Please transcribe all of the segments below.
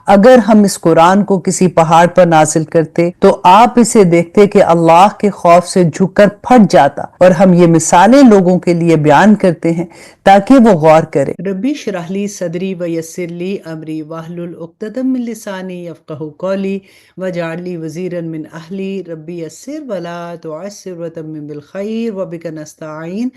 اگر ہم اس قرآن کو کسی پہاڑ پر نازل کرتے تو آپ اسے دیکھتے کہ اللہ کے خوف سے جھک کر پھٹ جاتا، اور ہم یہ مثالیں لوگوں کے لیے بیان کرتے ہیں تاکہ وہ غور کرے۔ ربی اشرح لی صدری ویسر لی امری واحلل عقدۃ من لسانی یفقہوا قولی واجعل لی وزیرا من اہلی ربی یسر ولا تعسر وتمم بالخیر وبک نستعین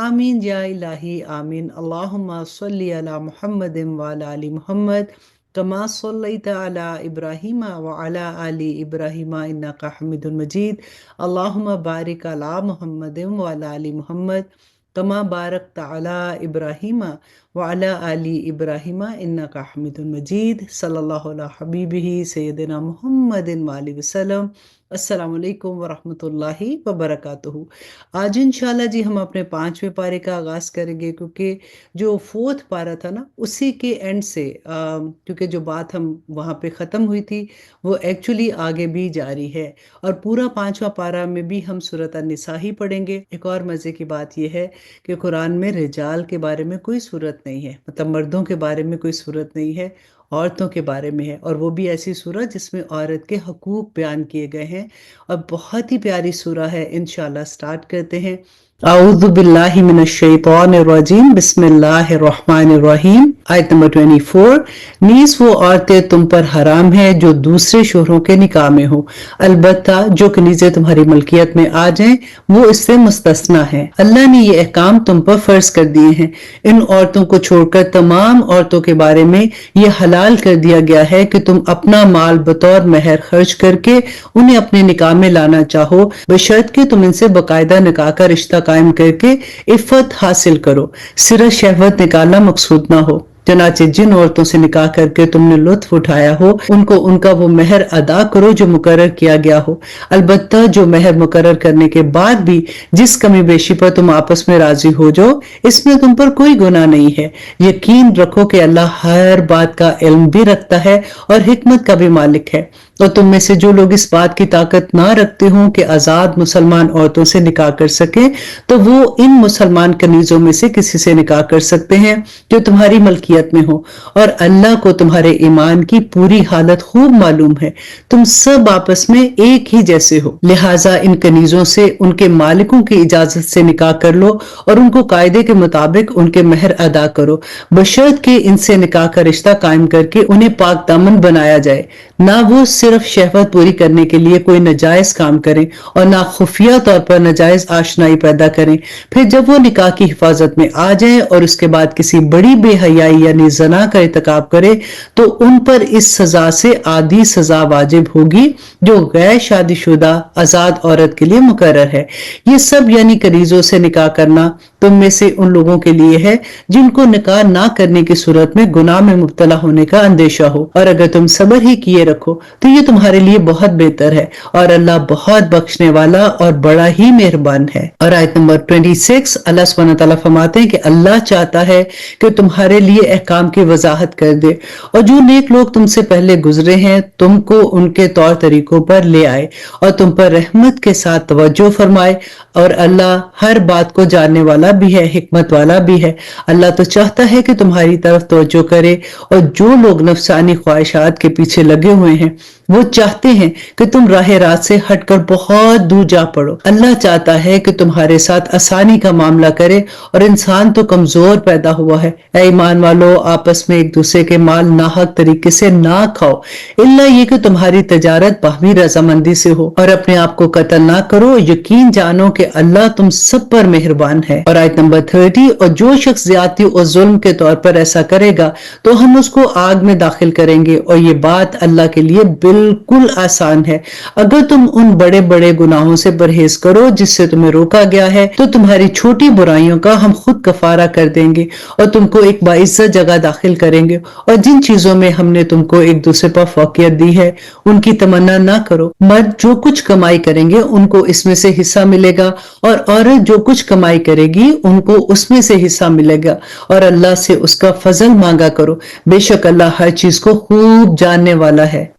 آمین یا الہی آمین۔ اللہم صلی علی محمد وعلی آل محمد کما صلیت علی ابراہیم وعلی آل ابراہیم انک حمید مجید۔ اللہم بارک علی محمد وعلی آل محمد کما بارکت علی ابراہیم وعلی آل ابراہیم انک حمید مجید۔ صلی اللہ علی حبیبہ سیدنا محمد وآلہ وسلم۔ السلام علیکم ورحمۃ اللہ وبرکاتہ۔ آج انشاءاللہ جی ہم اپنے 5ویں پارے کا آغاز کریں گے، کیونکہ جو 4تھ پارہ تھا نا اسی کے اینڈ سے کیونکہ جو بات ہم وہاں پہ ختم ہوئی تھی وہ ایکچولی آگے بھی جاری ہے، اور پورا 5واں پارہ میں بھی ہم سورۃ النساء ہی پڑھیں گے۔ ایک اور مزے کی بات یہ ہے کہ قرآن میں رجال کے بارے میں کوئی صورت نہیں ہے، مطلب مردوں کے بارے میں کوئی صورت نہیں ہے، عورتوں کے بارے میں ہے، اور وہ بھی ایسی سورہ جس میں عورت کے حقوق بیان کیے گئے ہیں، اور بہت ہی پیاری سورہ ہے۔ انشاءاللہ سٹارٹ کرتے ہیں۔ اعوذ باللہ من الشیطان الرجیم، بسم اللہ الرحمن الرحیم۔ آیت نمبر 24۔ نیز وہ عورتیں تم پر حرام ہیں جو دوسرے شوہروں کے نکاح میں ہو، البتہ جو کنیزیں تمہاری ملکیت میں آ جائیں وہ اس سے مستثنی ہیں۔ اللہ نے یہ احکام تم پر فرض کر دیے ہیں۔ ان عورتوں کو چھوڑ کر تمام عورتوں کے بارے میں یہ حلال کر دیا گیا ہے کہ تم اپنا مال بطور مہر خرچ کر کے انہیں اپنے نکاح میں لانا چاہو، بشرط کہ تم ان سے باقاعدہ نکاح کا رشتہ قائم کر کے عفت حاصل کرو، صرف شہوت نکالنا مقصود نہ ہو۔ چنانچہ جن عورتوں سے نکاح کر کے تم نے لطف اٹھایا ہو ان کو ان کا وہ مہر ادا کرو جو مقرر کیا گیا ہو، البتہ جو مہر مقرر کرنے کے بعد بھی جس کمی بیشی پر تم آپس میں راضی ہو جاؤ اس میں تم پر کوئی گناہ نہیں ہے۔ یقین رکھو کہ اللہ ہر بات کا علم بھی رکھتا ہے اور حکمت کا بھی مالک ہے۔ اور تم میں سے جو لوگ اس بات کی طاقت نہ رکھتے ہوں کہ آزاد مسلمان عورتوں سے نکاح کر سکیں تو وہ ان مسلمان کنیزوں میں سے کسی سے نکاح کر سکتے ہیں جو تمہاری ملکیت میں ہو، اور اللہ کو تمہارے ایمان کی پوری حالت خوب معلوم ہے، تم سب آپس میں ایک ہی جیسے ہو، لہٰذا ان کنیزوں سے ان کے مالکوں کی اجازت سے نکاح کر لو اور ان کو قاعدے کے مطابق ان کے مہر ادا کرو، بشرط کہ ان سے نکاح کا رشتہ قائم کر کے انہیں پاک دامن بنایا جائے، نہ وہ صرف شہوت پوری کرنے کے لیے کوئی ناجائز کام کریں اور نہ خفیہ طور پر ناجائز آشنائی پیدا کریں۔ پھر جب وہ نکاح کی حفاظت میں آ جائیں اور اس کے بعد کسی بڑی بے حیائی یعنی زنا کا ارتکاب کرے تو ان پر اس سزا سے آدھی سزا واجب ہوگی جو غیر شادی شدہ آزاد عورت کے لیے مقرر ہے۔ یہ سب یعنی کنیزوں سے نکاح کرنا تم میں سے ان لوگوں کے لیے ہے جن کو نکاح نہ کرنے کی صورت میں گناہ میں مبتلا ہونے کا اندیشہ ہو، اور اگر تم صبر ہی کیے رکھو تو یہ تمہارے لیے بہت بہتر ہے، اور اللہ بہت بخشنے والا اور بڑا ہی مہربان ہے۔ اور آیت نمبر 26 اللہ سبحانہ تعالیٰ فرماتے ہیں کہ اللہ چاہتا ہے کہ تمہارے لیے احکام کی وضاحت کر دے، اور جو نیک لوگ تم سے پہلے گزرے ہیں تم کو ان کے طور طریقوں پر لے آئے اور تم پر رحمت کے ساتھ توجہ فرمائے، اور اللہ ہر بات کو جاننے والا بھی ہے، حکمت والا بھی ہے۔ اللہ تو چاہتا ہے کہ تمہاری طرف توجہ کرے، اور جو لوگ نفسانی خواہشات کے پیچھے لگے ہوئے ہیں وہ چاہتے ہیں کہ تم راہ راست سے ہٹ کر بہت دور جا پڑو۔ اللہ چاہتا ہے کہ تمہارے ساتھ آسانی کا معاملہ کرے، اور انسان تو کمزور پیدا ہوا ہے۔ اے ایمان والو، آپس میں ایک دوسرے کے مال ناحق طریقے سے نہ کھاؤ، الا یہ کہ تمہاری تجارت باہمی رضامندی سے ہو، اور اپنے آپ کو قتل نہ کرو، یقین جانو کہ اللہ تم سب پر مہربان ہے۔ اور آیت نمبر 30 اور جو شخص زیادتی اور ظلم کے طور پر ایسا کرے گا تو ہم اس کو آگ میں داخل کریں گے، اور یہ بات اللہ کے لیے بالکل آسان ہے۔ اگر تم ان بڑے بڑے گناہوں سے پرہیز کرو جس سے تمہیں روکا گیا ہے تو تمہاری چھوٹی برائیوں کا ہم خود کفارہ کر دیں گے اور تم کو ایک باعزت جگہ داخل کریں گے، اور جن چیزوں میں ہم نے تم کو ایک دوسرے پر فوقیت دی ہے ان کی تمنا نہ کرو۔ مرد جو کچھ کمائی کریں گے ان کو اس میں سے حصہ ملے گا، اور عورت جو کچھ کمائی کرے گی ان کو اس میں سے حصہ ملے گا، اور اللہ سے اس کا فضل مانگا کرو، بے شک اللہ ہر چیز کو خوب جاننے والا ہے۔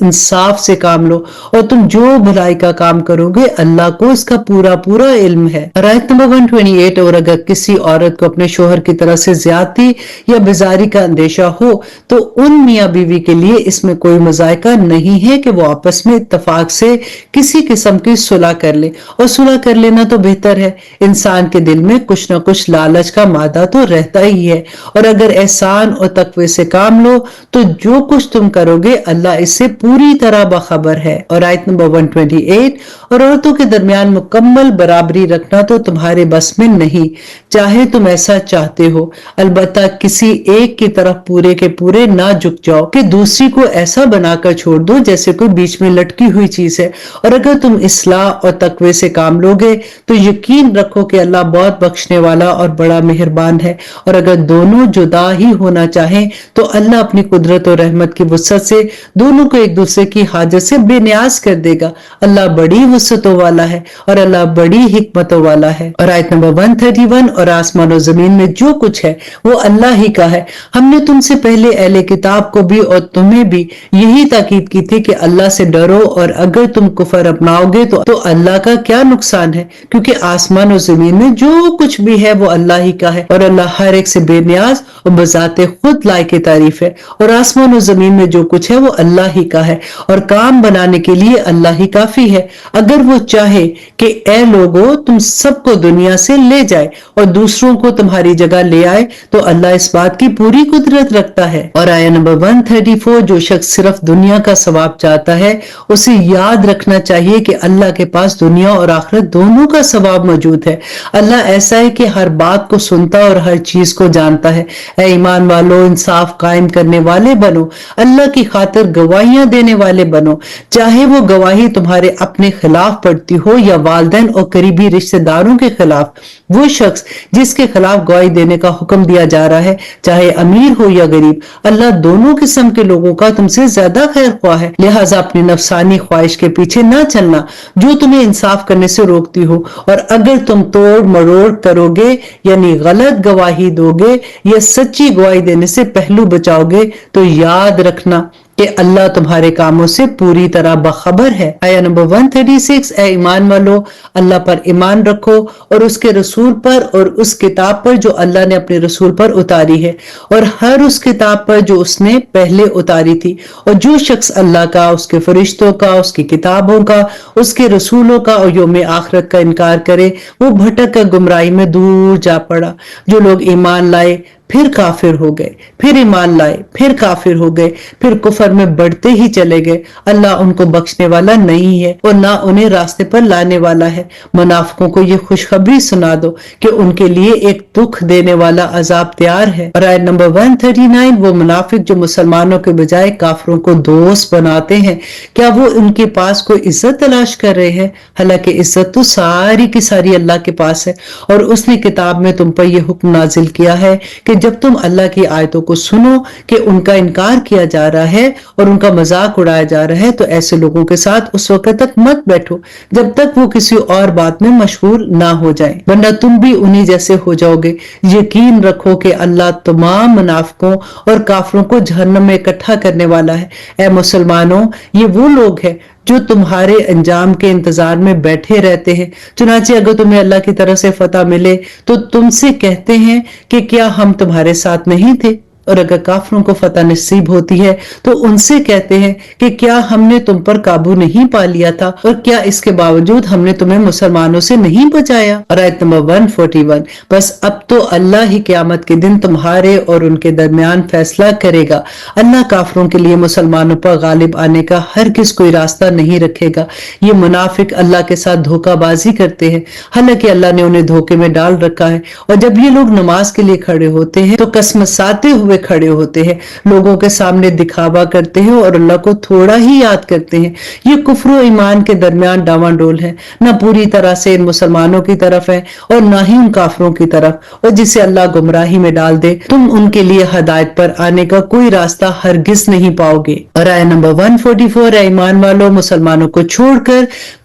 انصاف سے کام لو اور تم جو بھلائی کا کام کرو گے اللہ کو اس کا پورا پورا علم ہے۔ آیت نمبر 128، اور اگر کسی عورت کو اپنے شوہر کی طرف سے زیادتی یا بیزاری کا اندیشہ ہو تو ان میاں بیوی کے لیے اس میں کوئی مذائقہ نہیں ہے کہ وہ آپس میں اتفاق سے کسی قسم کی صلح کر لے، اور صلح کر لینا تو بہتر ہے۔ انسان کے دل میں کچھ نہ کچھ لالچ کا مادہ تو رہتا ہی ہے، اور اگر احسان اور تقوی سے کام لو تو جو کچھ تم کرو گے اللہ اس سے پوری طرح باخبر ہے۔ اور آیت نمبر 128، اور عورتوں کے درمیان مکمل برابری رکھنا تو تمہارے بس میں نہیں، چاہے تم ایسا چاہتے ہو، البتہ کسی ایک کی طرف پورے کے پورے نہ جھک جاؤ کہ دوسری کو ایسا بنا کر چھوڑ دو جیسے کوئی بیچ میں لٹکی ہوئی چیز ہے۔ اور اگر تم اصلاح اور تقوی سے کام لوگے تو یقین رکھو کہ اللہ بہت بخشنے والا اور بڑا مہربان ہے۔ اور اگر دونوں جدا ہی ہونا چاہیں تو اللہ اپنی قدرت اور رحمت کی وسعت سے دونوں کو ایک دوسرے کی حاجت سے بے نیاز کر دے گا۔ اللہ بڑی وسعتوں والا ہے اور اللہ بڑی حکمتوں والا ہے۔ اور آیت نمبر 131، اور آسمان و زمین میں جو کچھ ہے وہ اللہ ہی کا ہے۔ ہم نے تم سے پہلے اہل کتاب کو بھی اور تمہیں بھی یہی تاکید کی تھی کہ اللہ سے ڈرو، اور اگر تم کفر اپناؤ گے تو اللہ کا کیا نقصان ہے، کیونکہ آسمان و زمین میں جو کچھ بھی ہے وہ اللہ ہی کا ہے، اور اللہ ہر ایک سے بے نیاز اور بذات خود لائق تعریف ہے۔ اور آسمان و زمین میں جو کچھ ہے وہ اللہ ہی کا ہے، اور کام بنانے کے لیے اللہ ہی کافی ہے۔ اگر وہ چاہے کہ اے لوگو تم سب کو دنیا سے لے جائے اور دوسروں کو تمہاری جگہ لے آئے تو اللہ اس بات کی پوری قدرت رکھتا ہے۔ اور آیت نمبر 134، جو شخص صرف دنیا کا ثواب چاہتا ہے اسے یاد رکھنا چاہیے کہ اللہ کے پاس دنیا اور آخرت دونوں کا ثواب موجود ہے۔ اللہ ایسا ہے کہ ہر بات کو سنتا اور ہر چیز کو جانتا ہے۔ اے ایمان والو، انصاف قائم کرنے والے بنو، اللہ کی خاطر گواہیاں دینے والے بنو، چاہے وہ گواہی تمہارے اپنے خلاف پڑتی ہو یا والدین اور قریبی رشتہ داروں کے خلاف۔ وہ شخص جس کے خلاف گواہی دینے کا حکم دیا جا رہا ہے چاہے امیر ہو یا غریب، اللہ دونوں قسم کے لوگوں کا تم سے زیادہ خیر خواہ ہے۔ لہٰذا اپنی نفسانی خواہش کے پیچھے نہ چلنا جو تمہیں انصاف کرنے سے روکتی ہو، اور اگر تم توڑ مروڑ کرو گے یعنی غلط گواہی دو گے یا سچی گواہی دینے سے پہلو بچاؤ گے تو یاد رکھنا کہ اللہ تمہارے کاموں سے پوری طرح باخبر ہے۔ آیت نمبر 136، اے ایمان والو، اللہ پر ایمان رکھو اور اس کے رسول پر اور اس کتاب پر جو اللہ نے اپنے رسول پر اتاری ہے، اور ہر اس کتاب پر جو اس نے پہلے اتاری تھی۔ اور جو شخص اللہ کا، اس کے فرشتوں کا، اس کی کتابوں کا، اس کے رسولوں کا اور یوم آخرت کا انکار کرے وہ بھٹک کر گمراہی میں دور جا پڑا۔ جو لوگ ایمان لائے پھر کافر ہو گئے، پھر ایمان لائے پھر کافر ہو گئے، پھر کفر میں بڑھتے ہی چلے گئے، اللہ ان کو بخشنے والا نہیں ہے اور نہ انہیں راستے پر لانے والا ہے۔ منافقوں کو یہ خوشخبری سنا دو کہ ان کے لیے ایک دکھ دینے والا عذاب تیار ہے۔ اور آیت نمبر 139، وہ منافق جو مسلمانوں کے بجائے کافروں کو دوست بناتے ہیں کیا وہ ان کے پاس کوئی عزت تلاش کر رہے ہیں؟ حالانکہ عزت تو ساری کی ساری اللہ کے پاس ہے، اور اس نے کتاب میں تم پر یہ حکم نازل کیا ہے کہ جب تم اللہ کی آیتوں کو سنو کہ ان کا انکار کیا جا رہا ہے اور ان کا مذاق اڑایا جا رہا ہے تو ایسے لوگوں کے ساتھ اس وقت تک مت بیٹھو جب تک وہ کسی اور بات میں مشغول نہ ہو جائیں، ورنہ تم بھی انہی جیسے ہو جاؤ گے۔ یقین رکھو کہ اللہ تمام منافقوں اور کافروں کو جہنم میں اکٹھا کرنے والا ہے۔ اے مسلمانوں، یہ وہ لوگ ہیں جو تمہارے انجام کے انتظار میں بیٹھے رہتے ہیں، چنانچہ اگر تمہیں اللہ کی طرف سے فتح ملے تو تم سے کہتے ہیں کہ کیا ہم تمہارے ساتھ نہیں تھے، اور اگر کافروں کو فتح نصیب ہوتی ہے تو ان سے کہتے ہیں کہ کیا ہم نے تم پر قابو نہیں پا لیا تھا، اور کیا اس کے باوجود ہم نے تمہیں مسلمانوں سے نہیں بچایا۔ اور آیت نمبر 141، بس اب تو اللہ ہی قیامت کے دن تمہارے اور ان کے درمیان فیصلہ کرے گا۔ اللہ کافروں کے لیے مسلمانوں پر غالب آنے کا ہرگز کوئی راستہ نہیں رکھے گا۔ یہ منافق اللہ کے ساتھ دھوکہ بازی کرتے ہیں، حالانکہ اللہ نے انہیں دھوکے میں ڈال رکھا ہے، اور جب یہ لوگ نماز کے لیے کھڑے ہوتے ہیں تو قسمساتے ہوئے کھڑے ہوتے ہیں، لوگوں کے سامنے دکھاوا کرتے ہیں اور اللہ کو تھوڑا ہی یاد کرتے ہیں۔ یہ کفر و ایمان کے درمیان ڈاواں ڈول ہے، نہ پوری طرح سے ان مسلمانوں کی طرف ہے اور نہ ہی ان کافروں کی طرف، اور جسے اللہ گمراہی میں ڈال دے تم ان کے لیے ہدایت پر آنے کا کوئی راستہ ہرگز نہیں پاؤ گے۔ اور آیت نمبر 144، اے ایمان والو، مسلمانوں کو چھوڑ کر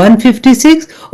156,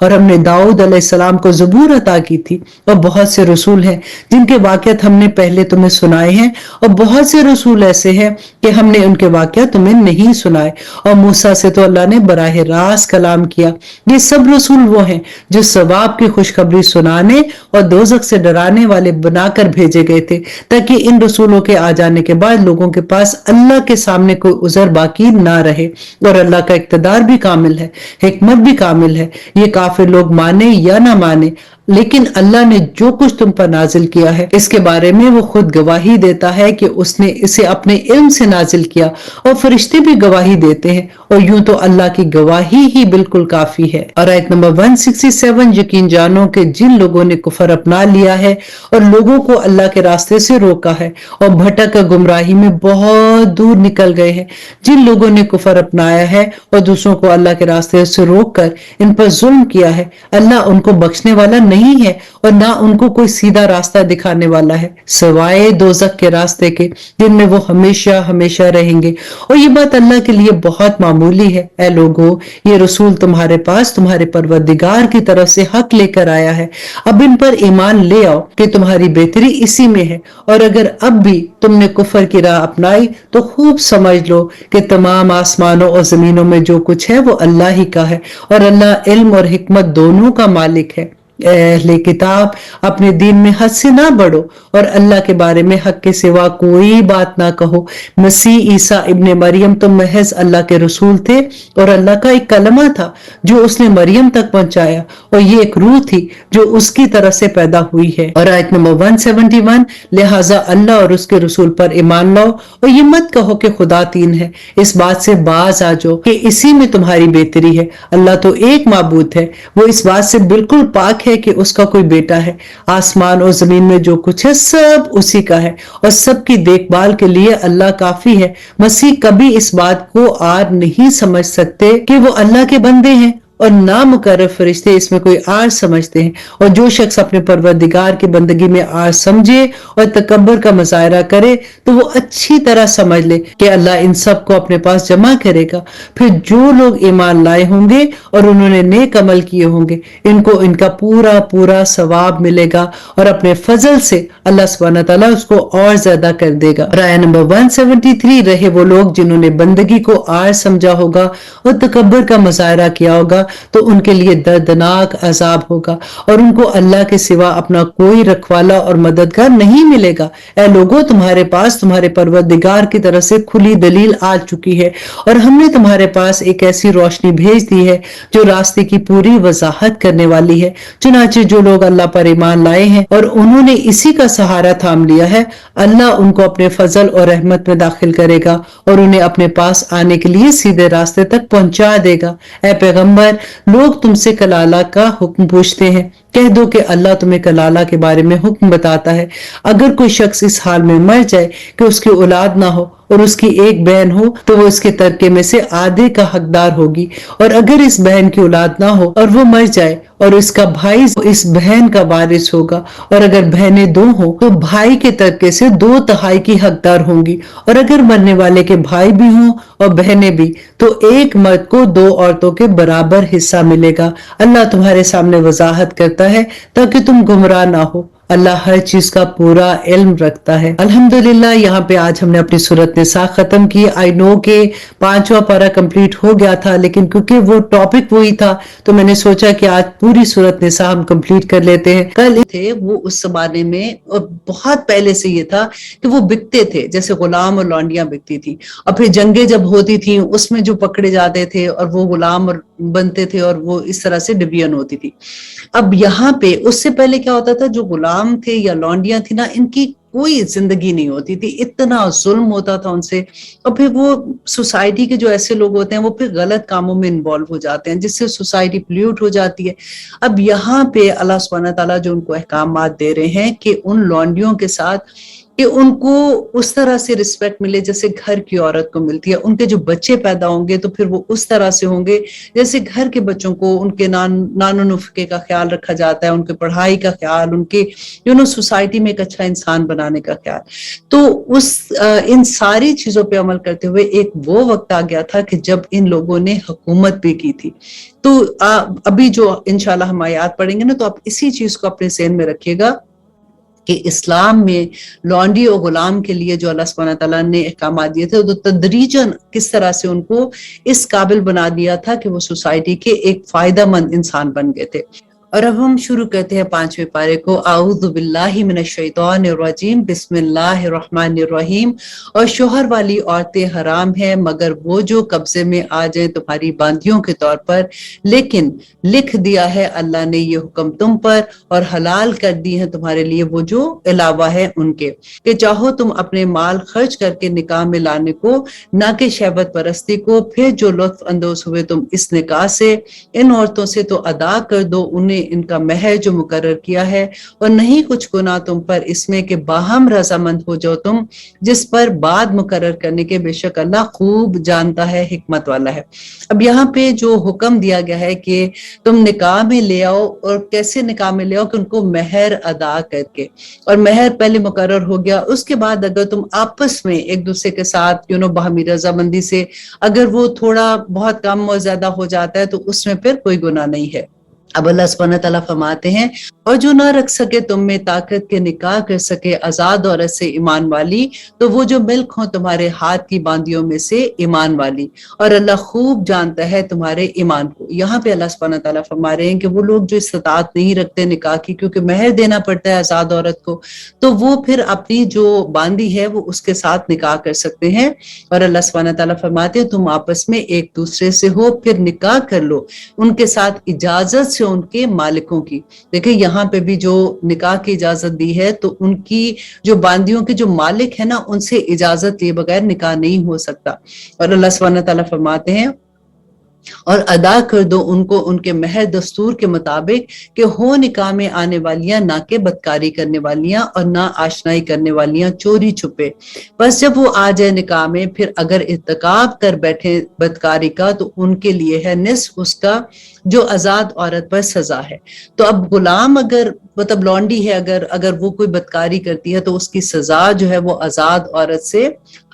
اور ہم نے داؤد علیہ السلام کو زبور عطا کی تھی، اور بہت سے رسول ہیں جن کے واقعات ہم نے پہلے تمہیں سنائے ہیں، اور بہت سے رسول ایسے ہیں کہ ہم نے ان کے واقعات تمہیں نہیں سنائے، اور موسیٰ سے تو اللہ نے براہ راست کلام کیا۔ یہ سب رسول وہ ہیں جو ثواب کی خوشخبری سنانے اور دوزخ سے ڈرانے والے بنا کر بھیجے گئے تھے، تاکہ ان رسولوں کے آ جانے کے بعد لوگوں کے پاس اللہ کے سامنے کوئی عذر باقی نہ رہے۔ اور اللہ کا اقتدار بھی کامل ہے، حکمت بھی کامل ہے، یہ کافر لوگ مانے یا نہ مانے، لیکن اللہ نے جو کچھ تم پر نازل کیا ہے اس کے بارے میں وہ خود گواہی دیتا ہے کہ اس نے اسے اپنے علم سے نازل کیا، اور فرشتے بھی گواہی دیتے ہیں، اور یوں تو اللہ کی گواہی ہی بالکل کافی ہے۔ اور آیت نمبر 167، یقین جانو کہ جن لوگوں نے کفر اپنا لیا ہے اور لوگوں کو اللہ کے راستے سے روکا ہے اور بھٹک کر گمراہی میں بہت دور نکل گئے ہیں، جن لوگوں نے کفر اپنایا ہے اور دوسروں کو اللہ کے راستے سے روک کر ان پر ظلم کیا ہے، اللہ ان کو بخشنے والا نہیں ہے اور نہ ان کو کوئی سیدھا راستہ دکھانے والا ہے، سوائے دوزخ کے راستے کے جن میں وہ ہمیشہ ہمیشہ رہیں گے۔ اور یہ بات اللہ کے لیے بہت معمولی ہے۔ اے لوگو، یہ رسول تمہارے پاس تمہارے پروردگار کی طرف سے حق لے کر آیا ہے، اب ان پر ایمان لے آؤ کہ تمہاری بہتری اسی میں ہے، اور اگر اب بھی تم نے کفر کی راہ اپنائی تو خوب سمجھ لو کہ تمام آسمانوں اور زمینوں میں جو کچھ ہے وہ اللہ ہی کا ہے، اور اللہ علم اور حکمت دونوں کا مالک ہے۔ اے اہل کتاب، اپنے دین میں حد سے نہ بڑھو اور اللہ کے بارے میں حق کے سوا کوئی بات نہ کہو۔ مسیح عیسیٰ ابن مریم تو محض اللہ کے رسول تھے اور اللہ کا ایک کلمہ تھا جو اس نے مریم تک پہنچایا، اور یہ ایک روح تھی جو اس کی طرف سے پیدا ہوئی ہے۔ اور آیت نمبر 171، لہٰذا اللہ اور اس کے رسول پر ایمان لاؤ اور یہ مت کہو کہ خدا تین ہے، اس بات سے باز آ جاؤ کہ اسی میں تمہاری بہتری ہے۔ اللہ تو ایک معبود ہے، وہ اس بات سے بالکل پاک ہے کہ اس کا کوئی بیٹا ہے۔ آسمان اور زمین میں جو کچھ ہے سب اسی کا ہے، اور سب کی دیکھ بھال کے لیے اللہ کافی ہے۔ مسیح کبھی اس بات کو آر نہیں سمجھ سکتے کہ وہ اللہ کے بندے ہیں، اور نامقرر فرشتے اس میں کوئی آر سمجھتے ہیں، اور جو شخص اپنے پروردگار کی بندگی میں آر سمجھے اور تکبر کا مظاہرہ کرے تو وہ اچھی طرح سمجھ لے کہ اللہ ان سب کو اپنے پاس جمع کرے گا۔ پھر جو لوگ ایمان لائے ہوں گے اور انہوں نے نیک عمل کیے ہوں گے ان کو ان کا پورا پورا ثواب ملے گا، اور اپنے فضل سے اللہ سبحانہ تعالیٰ اس کو اور زیادہ کر دے گا۔ آیت نمبر 173، رہے وہ لوگ جنہوں نے بندگی کو آر سمجھا ہوگا اور تکبر کا مظاہرہ کیا ہوگا تو ان کے لیے دردناک عذاب ہوگا، اور ان کو اللہ کے سوا اپنا کوئی رکھوالا اور مددگار نہیں ملے گا۔ اے لوگوں، تمہارے پاس تمہارے پروردگار کی طرف سے کھلی دلیل آ چکی ہے، اور ہم نے تمہارے پاس ایک ایسی روشنی بھیج دی ہے جو راستے کی پوری وضاحت کرنے والی ہے۔ چنانچہ جو لوگ اللہ پر ایمان لائے ہیں اور انہوں نے اسی کا سہارا تھام لیا ہے، اللہ ان کو اپنے فضل اور رحمت میں داخل کرے گا اور انہیں اپنے پاس آنے کے لیے سیدھے راستے تک پہنچا دے گا۔ اے پیغمبر، لوگ تم سے کلالہ کا حکم پوچھتے ہیں، کہہ دو کہ اللہ تمہیں کلالہ کے بارے میں حکم بتاتا ہے۔ اگر کوئی شخص اس حال میں مر جائے کہ اس کی اولاد نہ ہو اور اس کی ایک بہن ہو تو وہ اس کے ترکے میں سے آدھے کا حقدار ہوگی، اور اگر اس بہن کی اولاد نہ ہو اور وہ مر جائے اور اس کا بھائی اس بہن کا وارث ہوگا، اور اگر بہنیں دو ہوں تو بھائی کے ترکے سے 2/3 کی حقدار ہوں گی، اور اگر مرنے والے کے بھائی بھی ہوں اور بہنیں بھی تو ایک مرد کو 2 عورتوں کے برابر حصہ ملے گا۔ اللہ تمہارے سامنے وضاحت کرتا ہے تاکہ تم گمراہ نہ ہو، اللہ ہر چیز کا پورا علم رکھتا ہے۔ الحمدللہ، یہاں پہ آج ہم نے اپنی سورۃ نساء ختم کی۔ آئی نو کہ 5واں پارہ کمپلیٹ ہو گیا تھا، لیکن کیونکہ وہ ٹاپک وہی تھا تو میں نے سوچا کہ آج پوری سورۃ نساء ہم کمپلیٹ کر لیتے ہیں۔ کل تھے وہ اس زمانے میں، اور بہت پہلے سے یہ تھا کہ وہ بکتے تھے، جیسے غلام اور لونڈیاں بکتی تھی، اور پھر جنگیں جب ہوتی تھیں اس میں جو پکڑے جاتے تھے اور وہ غلام بنتے تھے، اور وہ اس طرح سے ڈویژن ہوتی تھی۔ اب یہاں پہ اس سے پہلے کیا ہوتا تھا، جو غلام تھے یا لونڈیاں تھی نا، ان کی کوئی زندگی نہیں ہوتی تھی، اتنا ظلم ہوتا تھا ان سے، اور پھر وہ سوسائٹی کے جو ایسے لوگ ہوتے ہیں وہ پھر غلط کاموں میں انوالو ہو جاتے ہیں جس سے سوسائٹی پلیوٹ ہو جاتی ہے۔ اب یہاں پہ اللہ سبحانہ تعالیٰ جو ان کو احکامات دے رہے ہیں کہ ان لونڈیوں کے ساتھ کہ ان کو اس طرح سے رسپیکٹ ملے جیسے گھر کی عورت کو ملتی ہے. ان کے جو بچے پیدا ہوں گے تو پھر وہ اس طرح سے ہوں گے جیسے گھر کے بچوں کو ان کے نان و نفقے کا خیال رکھا جاتا ہے, ان کے پڑھائی کا خیال, ان کے سوسائٹی میں ایک اچھا انسان بنانے کا خیال. تو ان ساری چیزوں پہ عمل کرتے ہوئے ایک وہ وقت آ گیا تھا کہ جب ان لوگوں نے حکومت بھی کی تھی. تو ابھی جو انشاءاللہ ہم آیات پڑھیں گے نا, تو آپ اسی چیز کو اپنے ذہن میں رکھیے گا کہ اسلام میں لونڈی اور غلام کے لیے جو اللہ سبحانہ تعالیٰ نے احکامات دیے تھے وہ تدریجاً کس طرح سے ان کو اس قابل بنا دیا تھا کہ وہ سوسائٹی کے ایک فائدہ مند انسان بن گئے تھے. اور اب ہم شروع کرتے ہیں 5ویں پارے کو. اعوذ باللہ من الشیطان الرجیم, بسم اللہ الرحمن الرحیم. اور شوہر والی عورتیں حرام ہیں مگر وہ جو قبضے میں آ جائیں تمہاری باندیوں کے طور پر, لیکن لکھ دیا ہے اللہ نے یہ حکم تم پر, اور حلال کر دی ہے تمہارے لیے وہ جو علاوہ ہے ان کے, کہ چاہو تم اپنے مال خرچ کر کے نکاح میں لانے کو, نہ کہ شہوت پرستی کو. پھر جو لطف اندوز ہوئے تم اس نکاح سے ان عورتوں سے تو ادا کر دو انہیں ان کا مہر جو مقرر کیا ہے, اور نہیں کچھ گناہ تم پر اس میں کہ باہم رضامند ہو جاؤ تم جس پر بعد مقرر کرنے کے, بے شک اللہ خوب جانتا ہے, حکمت والا ہے. اب یہاں پہ جو حکم دیا گیا ہے کہ تم نکاح میں لے آؤ, اور کیسے نکاح میں لے آؤ کہ ان کو مہر ادا کر کے, اور مہر پہلے مقرر ہو گیا. اس کے بعد اگر تم آپس میں ایک دوسرے کے ساتھ باہمی رضامندی سے اگر وہ تھوڑا بہت کم اور زیادہ ہو جاتا ہے تو اس میں پھر کوئی گناہ نہیں ہے. اب اللہ سبحانہ تعالیٰ فرماتے ہیں, اور جو نہ رکھ سکے تم میں طاقت کے نکاح کر سکے آزاد عورت سے ایمان والی, تو وہ جو ملک ہوں تمہارے ہاتھ کی باندیوں میں سے ایمان والی, اور اللہ خوب جانتا ہے تمہارے ایمان کو. یہاں پہ اللہ سبحانہ تعالیٰ فرما رہے ہیں کہ وہ لوگ جو استطاعت نہیں رکھتے نکاح کی, کیونکہ مہر دینا پڑتا ہے آزاد عورت کو, تو وہ پھر اپنی جو باندی ہے وہ اس کے ساتھ نکاح کر سکتے ہیں. اور اللہ سبحانہ تعالیٰ فرماتے ہیں تم آپس میں ایک دوسرے سے ہو پھر نکاح کر لو ان کے ساتھ اجازت سے ان کے مالکوں کی. دیکھیں یہاں پہ بھی جو نکاح کی اجازت دی ہے تو ان کی جو باندیوں کے جو مالک ہے نا, ان سے اجازت لیے بغیر نکاح نہیں ہو سکتا. اور اللہ سبحانہ تعالیٰ فرماتے ہیں اور ادا کر دو ان کو ان کے مہر دستور کے مطابق کہ ہو نکاح میں آنے والیاں نہ کہ بدکاری کرنے والیاں اور نہ آشنائی کرنے والیاں چوری چھپے. بس جب وہ آ جائے نکاح میں پھر اگر ارتکاب کر بیٹھے بدکاری کا تو ان کے لیے ہے نصف اس کا جو آزاد عورت پر سزا ہے. تو اب غلام اگر مطلب لونڈی ہے, اگر وہ کوئی بدکاری کرتی ہے تو اس کی سزا جو ہے وہ آزاد عورت سے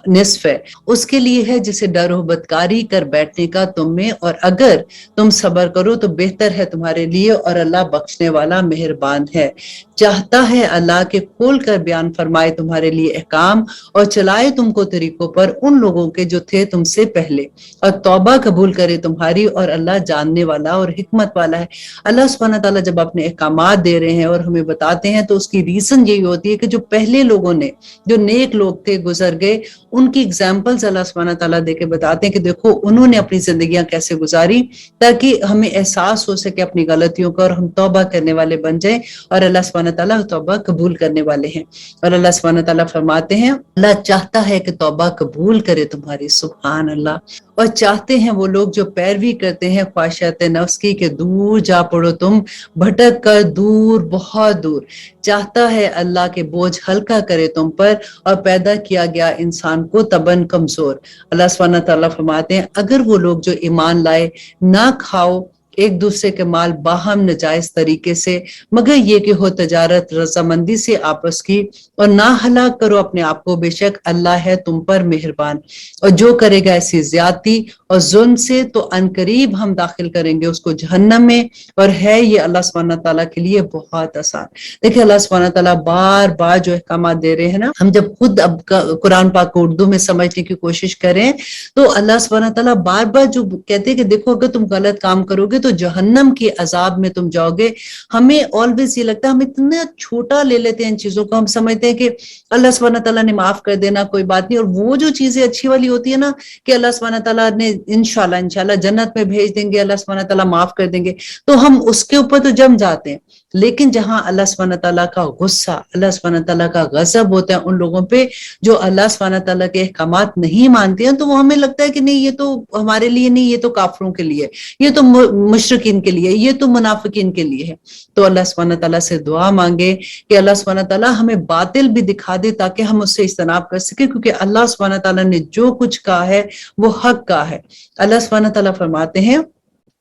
نصف ہے. اس کے لیے ہے جسے ڈر ہو بدکاری کر بیٹھنے کا تم میں, اور اگر تم صبر کرو تو بہتر ہے تمہارے لیے, اور اللہ بخشنے والا مہربان ہے. چاہتا ہے اللہ کے کھول کر بیان فرمائے تمہارے لیے احکام, اور چلائے تم کو طریقوں پر ان لوگوں کے جو تھے تم سے پہلے, اور توبہ قبول کرے تمہاری, اور اللہ جاننے والا اور حکمت والا ہے. اللہ سبحانہ تعالیٰ جب اپنے احکامات دے رہے ہیں اور ہمیں بتاتے ہیں تو اس کی ریزن یہی ہوتی ہے کہ جو پہلے لوگوں نے جو نیک لوگ تھے گزر گئے, ان کی اگزامپلز اللہ سبحانہ تعالیٰ دے کے بتاتے ہیں کہ دیکھو انہوں نے اپنی زندگیاں کیسے گزاری, تاکہ ہمیں احساس ہو سکے اپنی غلطیوں کا اور ہم توبہ کرنے والے بن جائیں, اور اللہ سبحانہ تعالیٰ توبہ قبول کرنے والے ہیں. اور اللہ سبحانہ تعالیٰ فرماتے ہیں اللہ چاہتا ہے کہ توبہ قبول کرے تمہاری. سبحان اللہ. اور چاہتے ہیں وہ لوگ جو پیروی کرتے ہیں خواہشات نفس کی کہ دور جا پڑو تم, بھٹک کر دور بہت دور. چاہتا ہے اللہ کے بوجھ ہلکا کرے تم پر, اور پیدا کیا گیا انسان کو تباً کمزور. اللہ سبحانہ تعالیٰ فرماتے ہیں اگر وہ لوگ جو ایمان لائے نہ کھاؤ ایک دوسرے کے مال باہم نجائز طریقے سے, مگر یہ کہ ہو تجارت رضامندی سے آپس کی, اور نہ ہلاک کرو اپنے آپ کو, بے شک اللہ ہے تم پر مہربان. اور جو کرے گا ایسی زیادتی اور ظلم سے تو عنقریب ہم داخل کریں گے اس کو جہنم میں, اور ہے یہ اللہ سبحانہ تعالیٰ کے لیے بہت آسان. دیکھیں اللہ سبحانہ تعالیٰ بار بار جو احکامات دے رہے ہیں نا, ہم جب خود اب قرآن پاک کو اردو میں سمجھنے کی کوشش کریں تو اللہ سبحانہ تعالیٰ بار بار جو کہتے ہیں کہ دیکھو اگر تم غلط کام کرو گے تو جہنم کے عذاب میں تم جاؤ گے. ہمیں آلویز یہ لگتا ہے, ہم اتنا چھوٹا لے لیتے ہیں ان چیزوں کو, ہم سمجھتے ہیں کہ اللہ سبحانہ تعالیٰ نے معاف کر دینا کوئی بات نہیں, اور وہ جو چیزیں اچھی والی ہوتی ہے نا کہ اللہ سبحانہ تعالیٰ نے انشاءاللہ جنت میں بھیج دیں گے, اللہ سبحانہ تعالیٰ معاف کر دیں گے, تو ہم اس کے اوپر تو جم جاتے ہیں. لیکن جہاں اللہ سبحانہ تعالیٰ کا غصہ، اللہ سبحانہ تعالیٰ کا غضب ہوتا ہے ان لوگوں پہ جو اللہ سبحانہ تعالیٰ کے احکامات نہیں مانتے ہیں، تو وہ ہمیں لگتا ہے کہ نہیں یہ تو ہمارے لیے نہیں، یہ تو کافروں کے لیے، یہ تو مشرکین کے لیے، یہ تو منافقین کے لیے ہے۔ تو اللہ سبحانہ تعالیٰ سے دعا مانگے کہ اللہ سبحانہ تعالیٰ ہمیں باطل بھی دکھا دے تاکہ ہم اس سے اجتناب کر سکیں، کیونکہ اللہ سبحانہ تعالیٰ نے جو کچھ کہا ہے وہ حق کا ہے۔ اللہ سبحانہ تعالیٰ فرماتے ہیں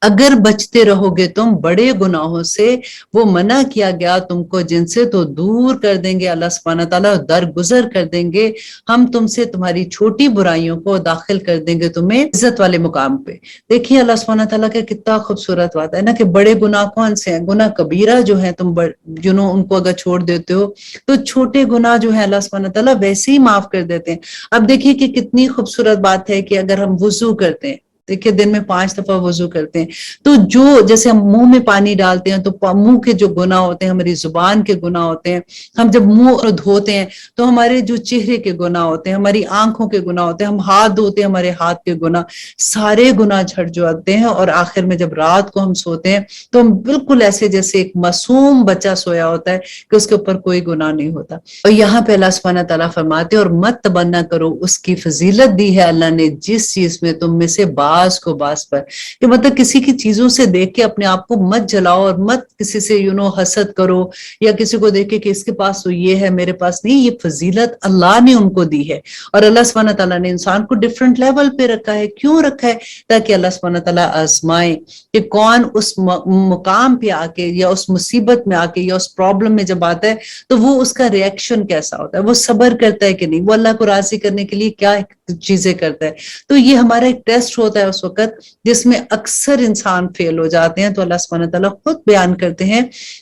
اگر بچتے رہو گے تم بڑے گناہوں سے، وہ منع کیا گیا تم کو جن سے، تو دور کر دیں گے اللہ سبحانہ تعالیٰ، درگزر کر دیں گے ہم تم سے تمہاری چھوٹی برائیوں کو، داخل کر دیں گے تمہیں عزت والے مقام پہ۔ دیکھیے اللہ سبحانہ تعالیٰ کا کتنا خوبصورت بات ہے نا کہ بڑے گناہ کون سے ہیں؟ گناہ کبیرہ جو ہیں تم ان کو اگر چھوڑ دیتے ہو تو چھوٹے گناہ جو ہیں اللہ سبحانہ تعالیٰ ویسے ہی معاف کر دیتے ہیں۔ اب دیکھیے کہ کتنی خوبصورت بات ہے کہ اگر ہم وضو کرتے ہیں، دیکھیں دن میں 5 دفعہ وضو کرتے ہیں، تو جو جیسے ہم منہ میں پانی ڈالتے ہیں تو منہ کے جو گناہ ہوتے ہیں، ہماری زبان کے گناہ ہوتے ہیں، ہم جب منہ دھوتے ہیں تو ہمارے جو چہرے کے گناہ ہوتے ہیں، ہماری آنکھوں کے گناہ ہوتے ہیں، ہم ہاتھ دھوتے ہیں، ہمارے ہاتھ کے گناہ، سارے گناہ جھڑ جاتے ہیں، اور آخر میں جب رات کو ہم سوتے ہیں تو ہم بالکل ایسے جیسے ایک معصوم بچہ سویا ہوتا ہے کہ اس کے اوپر کوئی گناہ نہیں ہوتا۔ اور یہاں پہ اللہ سبحانہ تعالیٰ فرماتے اور مت تمنا کرو، اس کی فضیلت دی ہے اللہ نے جس چیز میں تم میں سے بعض کو بعض پر، کہ مطلب کسی کی چیزوں سے دیکھ کے اپنے آپ کو مت جلاؤ، اور مت کسی سے حسد کرو، یا کسی کو دیکھ کے کہ اس کے پاس تو یہ ہے میرے پاس نہیں، یہ فضیلت اللہ نے ان کو دی ہے۔ اور اللہ سبحانہ تعالیٰ نے انسان کو ڈیفرنٹ لیول پہ رکھا ہے، کیوں رکھا ہے؟ تاکہ اللہ سبحانہ تعالیٰ آزمائے کہ کون اس مقام پہ آ کے یا اس مصیبت میں آ کے یا اس پرابلم میں جب آتا ہے تو وہ اس کا ریئیکشن کیسا ہوتا ہے، وہ صبر کرتا ہے کہ نہیں، وہ اللہ کو راضی کرنے کے لیے کیا چیزیں کرتا ہے۔ تو یہ ہمارا ایک ٹیسٹ ہوتا ہے اس وقت جس میں اکثر انسان فیل ہو جاتے ہیں۔ تو اللہ سبحانہ تعالیٰ خود بیان کرتے ہیں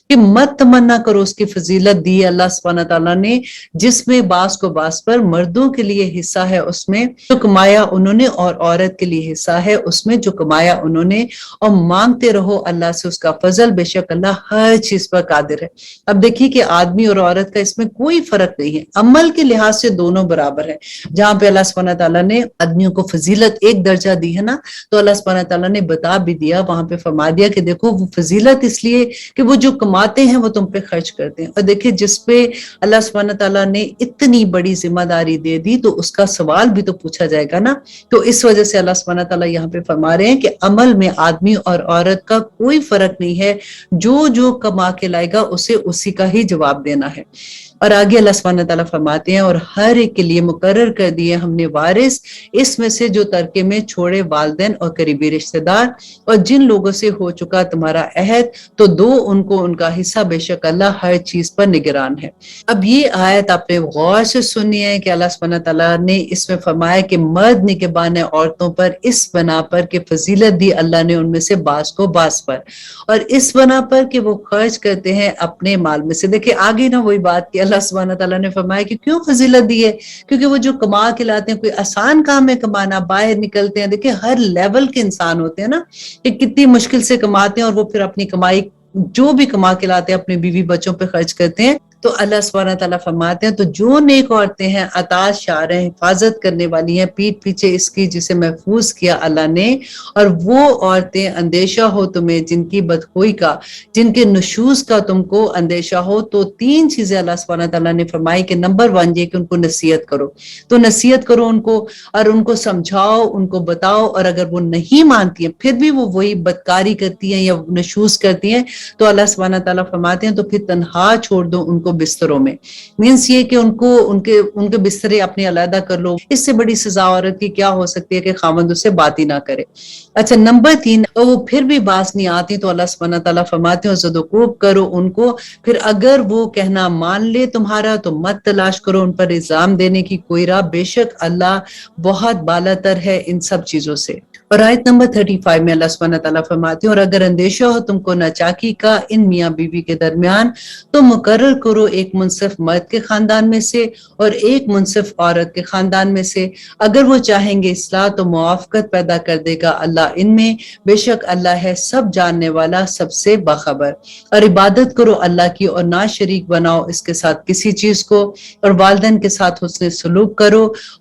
کہ مت تمنا کرو، اس کی فضیلت دی ہے اللہ سبحانہ تعالیٰ نے جس میں بعض کو بعض پر، مردوں کے لیے حصہ ہے اس میں جو کمایا انہوں نے، اور عورت کے لیے حصہ ہے اس میں جو کمایا انہوں نے، اور مانگتے رہو اللہ سے اس کا فضل، بے شک اللہ ہر چیز پر قادر ہے۔ اب دیکھیے کہ آدمی اور عورت کا اس میں کوئی فرق نہیں ہے، عمل کے لحاظ سے دونوں برابر ہیں۔ جہاں پہ اللہ سبحانہ تعالیٰ نے آدمیوں کو فضیلت ایک درجہ دی ہے نا، تو اللہ سبحانہ تعالیٰ نے بتا بھی دیا، وہاں پہ فرما دیا کہ دیکھو وہ فضیلت اس لیے کہ وہ جو کماتے ہیں وہ تم پہ خرچ کرتے ہیں، اور دیکھیں جس پہ اللہ سبحانہ تعالیٰ نے اتنی بڑی ذمہ داری دے دی تو اس کا سوال بھی تو پوچھا جائے گا نا۔ تو اس وجہ سے اللہ سبحانہ تعالیٰ یہاں پہ فرما رہے ہیں کہ عمل میں آدمی اور عورت کا کوئی فرق نہیں ہے، جو کما کے لائے گا اسے اسی کا ہی جواب دینا ہے۔ اور آگے اللہ سبحانہ تعالیٰ فرماتے ہیں اور ہر ایک کے لیے مقرر کر دیے ہم نے وارث اس میں سے جو ترکے میں چھوڑے والدین اور قریبی رشتہ دار، اور جن لوگوں سے ہو چکا تمہارا عہد تو دو ان کو ان کا حصہ، بے شک اللہ ہر چیز پر نگران ہے۔ اب یہ آیت آپ نے غور سے سنی ہے کہ اللہ سبحانہ تعالیٰ نے اس میں فرمایا کہ مرد نگہبان عورتوں پر اس بنا پر کہ فضیلت دی اللہ نے ان میں سے بعض کو بعض پر، اور اس بنا پر کہ وہ خرچ کرتے ہیں اپنے مال میں سے۔ دیکھیں آگے نا وہی بات کہ اللہ سبحانہ تعالیٰ نے فرمایا کہ کیوں فضیلت دی ہے، کیونکہ وہ جو کما کے لاتے ہیں، کوئی آسان کام ہے کمانا، باہر نکلتے ہیں، دیکھیں ہر لیول کے انسان ہوتے ہیں نا کہ کتنی مشکل سے کماتے ہیں، اور وہ پھر اپنی کمائی جو بھی کما کے لاتے ہیں اپنے بیوی بچوں پہ خرچ کرتے ہیں۔ تو اللہ سبحانہ تعالیٰ فرماتے ہیں تو جو نیک عورتیں ہیں عطا شاریں، حفاظت کرنے والی ہیں پیٹھ پیچھے اس کی جسے محفوظ کیا اللہ نے، اور وہ عورتیں اندیشہ ہو تمہیں جن کی بدخوئی کا، جن کے نشوز کا تم کو اندیشہ ہو، تو 3 چیزیں اللہ سبحانہ تعالیٰ نے فرمائی کہ نمبر 1 یہ کہ ان کو نصیحت کرو، تو نصیحت کرو ان کو، اور ان کو سمجھاؤ، ان کو بتاؤ، اور اگر وہ نہیں مانتی ہیں پھر بھی وہ وہی بدکاری کرتی ہیں یا نشوز کرتی ہیں تو اللہ سبحانہ تعالیٰ فرماتے ہیں تو پھر تنہا چھوڑ دو ان کو بستروں میں، مینس یہ کہ ان کے بسترے اپنے علیحدہ کر لو۔ اس سے بڑی سزا عورت کی کیا ہو سکتی ہے کہ خاوند اس سے بات ہی نہ کرے۔ اچھا نمبر 3 وہ پھر بھی باز نہیں آتی تو اللہ سبحانہ تعالیٰ فرماتے ہیں زدوکوب کرو ان کو، پھر اگر وہ کہنا مان لے تمہارا تو مت تلاش کرو ان پر الزام دینے کی کوئی راہ، بے شک اللہ بہت بالا تر ہے ان سب چیزوں سے۔ اور آیت نمبر 35 میں اللہ سبحانہ تعالیٰ فرماتے ہیں اور اگر اندیشہ ہو تم کو ناچاکی کا ان میاں بیوی کے درمیان تو مقرر کرو ایک منصف مرد کے خاندان میں سے اور ایک منصف عورت کے خاندان میں سے، اگر وہ چاہیں گے اصلاح تو موافقت پیدا کر دے گا اللہ ان میں، بے شک اللہ ہے سب جاننے والا سب سے باخبر۔ اور عبادت کرو اللہ کی اور نہ شریک بناؤ اس کے ساتھ کسی چیز کو، اور والدین کے ساتھ حسن سلوک کرو،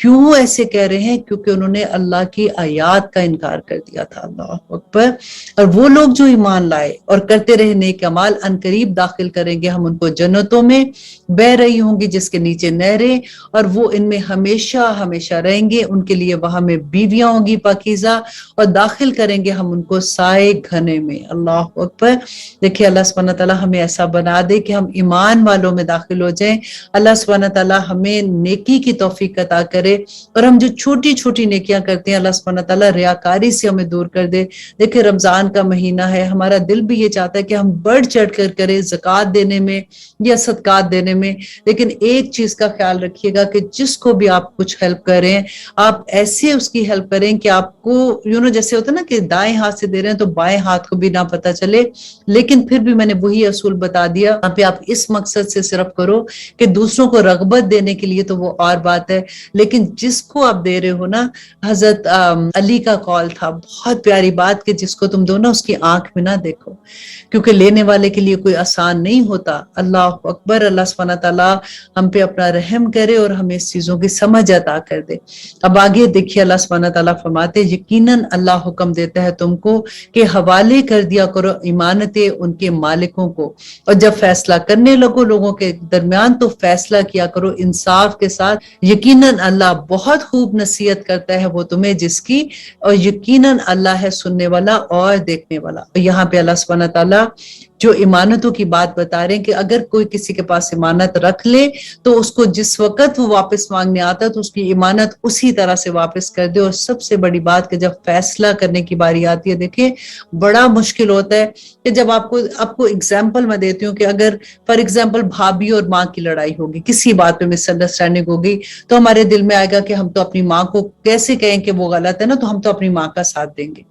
کیوں ایسے کہہ رہے ہیں؟ کیونکہ انہوں نے اللہ کی آیات کا انکار کر دیا تھا۔ اللہ اکبر۔ اور وہ لوگ جو ایمان لائے اور کرتے رہے نیک اعمال، ان قریب داخل کریں گے ہم ان کو جنتوں میں، بہ رہی ہوں گی جس کے نیچے نہریں، اور وہ ان میں ہمیشہ ہمیشہ رہیں گے، ان کے لیے وہاں میں بیویاں ہوں گی پاکیزہ، اور داخل کریں گے ہم ان کو سائے گھنے میں۔ اللہ اکبر۔ دیکھیں اللہ سبحانہ تعالیٰ ہمیں ایسا بنا دے کہ ہم ایمان والوں میں داخل ہو جائیں۔ اللہ سبحانہ تعالیٰ ہمیں نیکی کی توفیق عطا کرے، اور ہم جو چھوٹی چھوٹی نیکیاں کرتے ہیں اللہ سبحانہ تعالیٰ ریاکاری سے ہمیں دور کر دے۔ دیکھیں رمضان کا مہینہ ہے، ہمارا دل بھی یہ چاہتا ہے کہ ہم بڑھ چڑھ کر کریں زکوٰۃ دینے میں یا صدقات دینے میں، لیکن ایک چیز کا خیال رکھیے گا کہ جس کو بھی آپ کچھ ہیلپ کریں، آپ ایسے اس کی ہیلپ کریں کہ آپ کو جیسے ہوتا ہے نا کہ دائیں ہاتھ سے دے رہے ہیں تو بائیں ہاتھ کو بھی نہ پتہ چلے، لیکن پھر بھی میں نے وہی اصول بتا دیا، یہاں پہ آپ اس مقصد سے صرف کرو کہ دوسروں کو رغبت دینے کے لیے تو وہ اور بات ہے، لیکن جس کو آپ دے رہے ہو نا، حضرت علی کا قول تھا، بہت پیاری بات، کہ جس کو تم دو نا اس کی آنکھ میں نہ دیکھو، کیونکہ لینے والے کے لیے کوئی آسان نہیں ہوتا۔ اللہ اکبر۔ اللہ سبحانہ تعالیٰ ہم پہ اپنا رحم کرے اور ہمیں اس چیزوں کی سمجھ عطا کر دے۔ اب آگے دیکھیے اللہ سبحانہ تعالیٰ فرماتے یقیناً اللہ حکم دیتا ہے تم کو کہ حوالے کر دیا کرو امانتیں ان کے مالکوں کو، اور جب فیصلہ کرنے لگو لوگوں کے درمیان تو فیصلہ کیا کرو انصاف کے ساتھ، یقیناً اللہ بہت خوب نصیحت کرتا ہے وہ تمہیں جس کی، اور یقیناً اللہ ہے سننے والا اور دیکھنے والا۔ یہاں پہ اللہ سبحانہ تعالیٰ جو امانتوں کی بات بتا رہے ہیں کہ اگر کوئی کسی کے پاس امانت رکھ لے تو اس کو جس وقت وہ واپس مانگنے آتا ہے تو اس کی امانت اسی طرح سے واپس کر دے، اور سب سے بڑی بات کہ جب فیصلہ کرنے کی باری آتی ہے، دیکھیں بڑا مشکل ہوتا ہے کہ جب آپ کو ایگزامپل میں دیتی ہوں کہ اگر فار ایگزامپل بھابھی اور ماں کی لڑائی ہوگی، کسی بات پہ مس انڈرسٹینڈنگ ہوگی، تو ہمارے دل میں آئے گا کہ ہم تو اپنی ماں کو کیسے کہیں کہ وہ غلط ہے نا، تو ہم تو اپنی ماں کا ساتھ دیں گے۔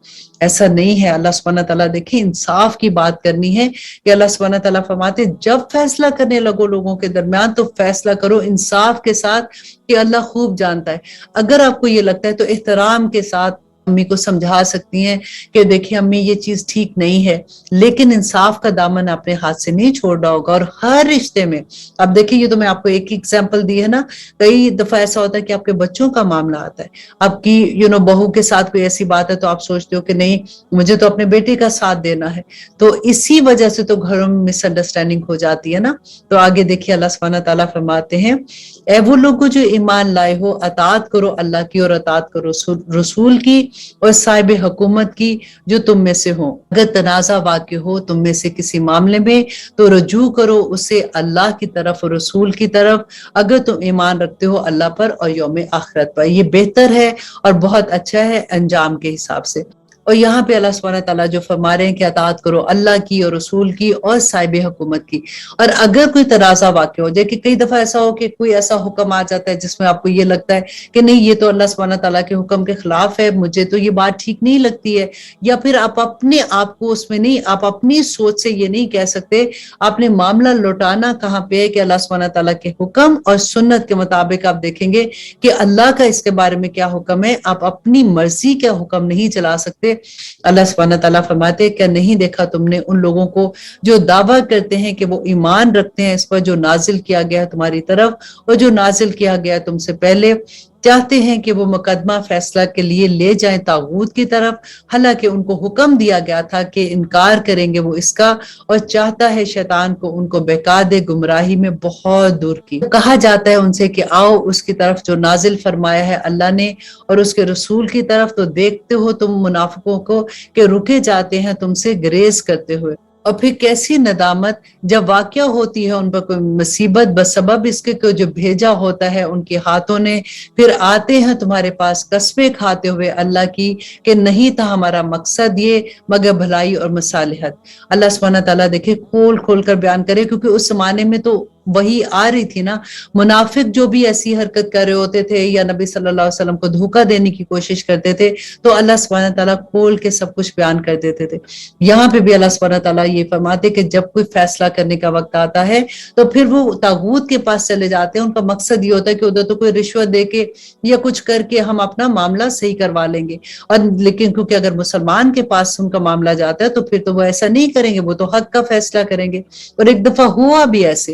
ایسا نہیں ہے۔ اللہ سبحانہ تعالیٰ دیکھیں انصاف کی بات کرنی ہے کہ اللہ سبحانہ تعالیٰ فرماتے جب فیصلہ کرنے لگو لوگوں کے درمیان تو فیصلہ کرو انصاف کے ساتھ، کہ اللہ خوب جانتا ہے۔ اگر آپ کو یہ لگتا ہے تو احترام کے ساتھ امی کو سمجھا سکتی ہیں کہ دیکھیں امی یہ چیز ٹھیک نہیں ہے، لیکن انصاف کا دامن اپنے ہاتھ سے نہیں چھوڑنا ہوگا۔ اور ہر رشتے میں اب دیکھیں، یہ تو میں آپ کو ایک ایگزامپل دی ہے نا، کئی دفعہ ایسا ہوتا ہے کہ آپ کے بچوں کا معاملہ آتا ہے، آپ کی بہو کے ساتھ کوئی ایسی بات ہے تو آپ سوچتے ہو کہ نہیں مجھے تو اپنے بیٹے کا ساتھ دینا ہے، تو اسی وجہ سے تو گھروں میں مس انڈرسٹینڈنگ ہو جاتی ہے نا۔ تو آگے دیکھیے اللہ سبحانہ تعالیٰ فرماتے ہیں اے وہ لوگوں جو ایمان لائے ہو، اطاعت کرو اللہ کی اور اطاعت کرو رسول کی اور صاحب حکومت کی جو تم میں سے ہوں۔ اگر تنازع واقع ہو تم میں سے کسی معاملے میں تو رجوع کرو اسے اللہ کی طرف اور رسول کی طرف، اگر تم ایمان رکھتے ہو اللہ پر اور یوم آخرت پر، یہ بہتر ہے اور بہت اچھا ہے انجام کے حساب سے۔ اور یہاں پہ اللہ سبحانہ تعالیٰ جو فرما رہے ہیں کہ اطاعت کرو اللہ کی اور رسول کی اور صاحب حکومت کی، اور اگر کوئی تنازع واقع ہو جائے کہ کئی دفعہ ایسا ہو کہ کوئی ایسا حکم آ جاتا ہے جس میں آپ کو یہ لگتا ہے کہ نہیں یہ تو اللہ سبحانہ تعالیٰ کے حکم کے خلاف ہے، مجھے تو یہ بات ٹھیک نہیں لگتی ہے، یا پھر آپ اپنے آپ کو اس میں نہیں، آپ اپنی سوچ سے یہ نہیں کہہ سکتے، آپ نے معاملہ لوٹانا کہاں پہ ہے کہ اللہ سبحانہ تعالیٰ کے حکم اور سنت کے مطابق۔ آپ دیکھیں گے کہ اللہ کا اس کے بارے میں کیا حکم ہے، آپ اپنی مرضی کا حکم نہیں چلا سکتے۔ اللہ سبحانہ تعالیٰ فرماتے ہیں کیا نہیں دیکھا تم نے ان لوگوں کو جو دعویٰ کرتے ہیں کہ وہ ایمان رکھتے ہیں اس پر جو نازل کیا گیا ہے تمہاری طرف اور جو نازل کیا گیا ہے تم سے پہلے، چاہتے ہیں کہ وہ مقدمہ فیصلہ کے لیے لے جائیں طاغوت کی طرف، حالانکہ ان کو حکم دیا گیا تھا کہ انکار کریں گے وہ اس کا، اور چاہتا ہے شیطان کو ان کو بہکا دے گمراہی میں بہت دور کی۔ کہا جاتا ہے ان سے کہ آؤ اس کی طرف جو نازل فرمایا ہے اللہ نے اور اس کے رسول کی طرف، تو دیکھتے ہو تم منافقوں کو کہ رکے جاتے ہیں تم سے گریز کرتے ہوئے۔ اور پھر کیسی ندامت جب واقع ہوتی ہے ان پر کوئی مصیبت بسبب اس کے جو بھیجا ہوتا ہے ان کے ہاتھوں نے، پھر آتے ہیں تمہارے پاس قسمیں کھاتے ہوئے اللہ کی کہ نہیں تھا ہمارا مقصد یہ مگر بھلائی اور مصالحت۔ اللہ سبحانہ تعالیٰ دیکھے کھول کھول کر بیان کرے، کیونکہ اس زمانے میں تو وہی آ رہی تھی نا، منافق جو بھی ایسی حرکت کر رہے ہوتے تھے یا نبی صلی اللہ علیہ وسلم کو دھوکہ دینے کی کوشش کرتے تھے تو اللہ سبحانہ تعالیٰ کھول کے سب کچھ بیان کر دیتے تھے۔ یہاں پہ بھی اللہ سبحانہ تعالیٰ یہ فرماتے کہ جب کوئی فیصلہ کرنے کا وقت آتا ہے تو پھر وہ طاغوت کے پاس چلے جاتے ہیں، ان کا مقصد یہ ہوتا ہے کہ ادھر تو کوئی رشوت دے کے یا کچھ کر کے ہم اپنا معاملہ صحیح کروا لیں گے، اور لیکن کیونکہ اگر مسلمان کے پاس ان کا معاملہ جاتا ہے تو پھر تو وہ ایسا نہیں کریں گے، وہ تو حق کا فیصلہ کریں گے۔ اور ایک دفعہ ہوا بھی ایسے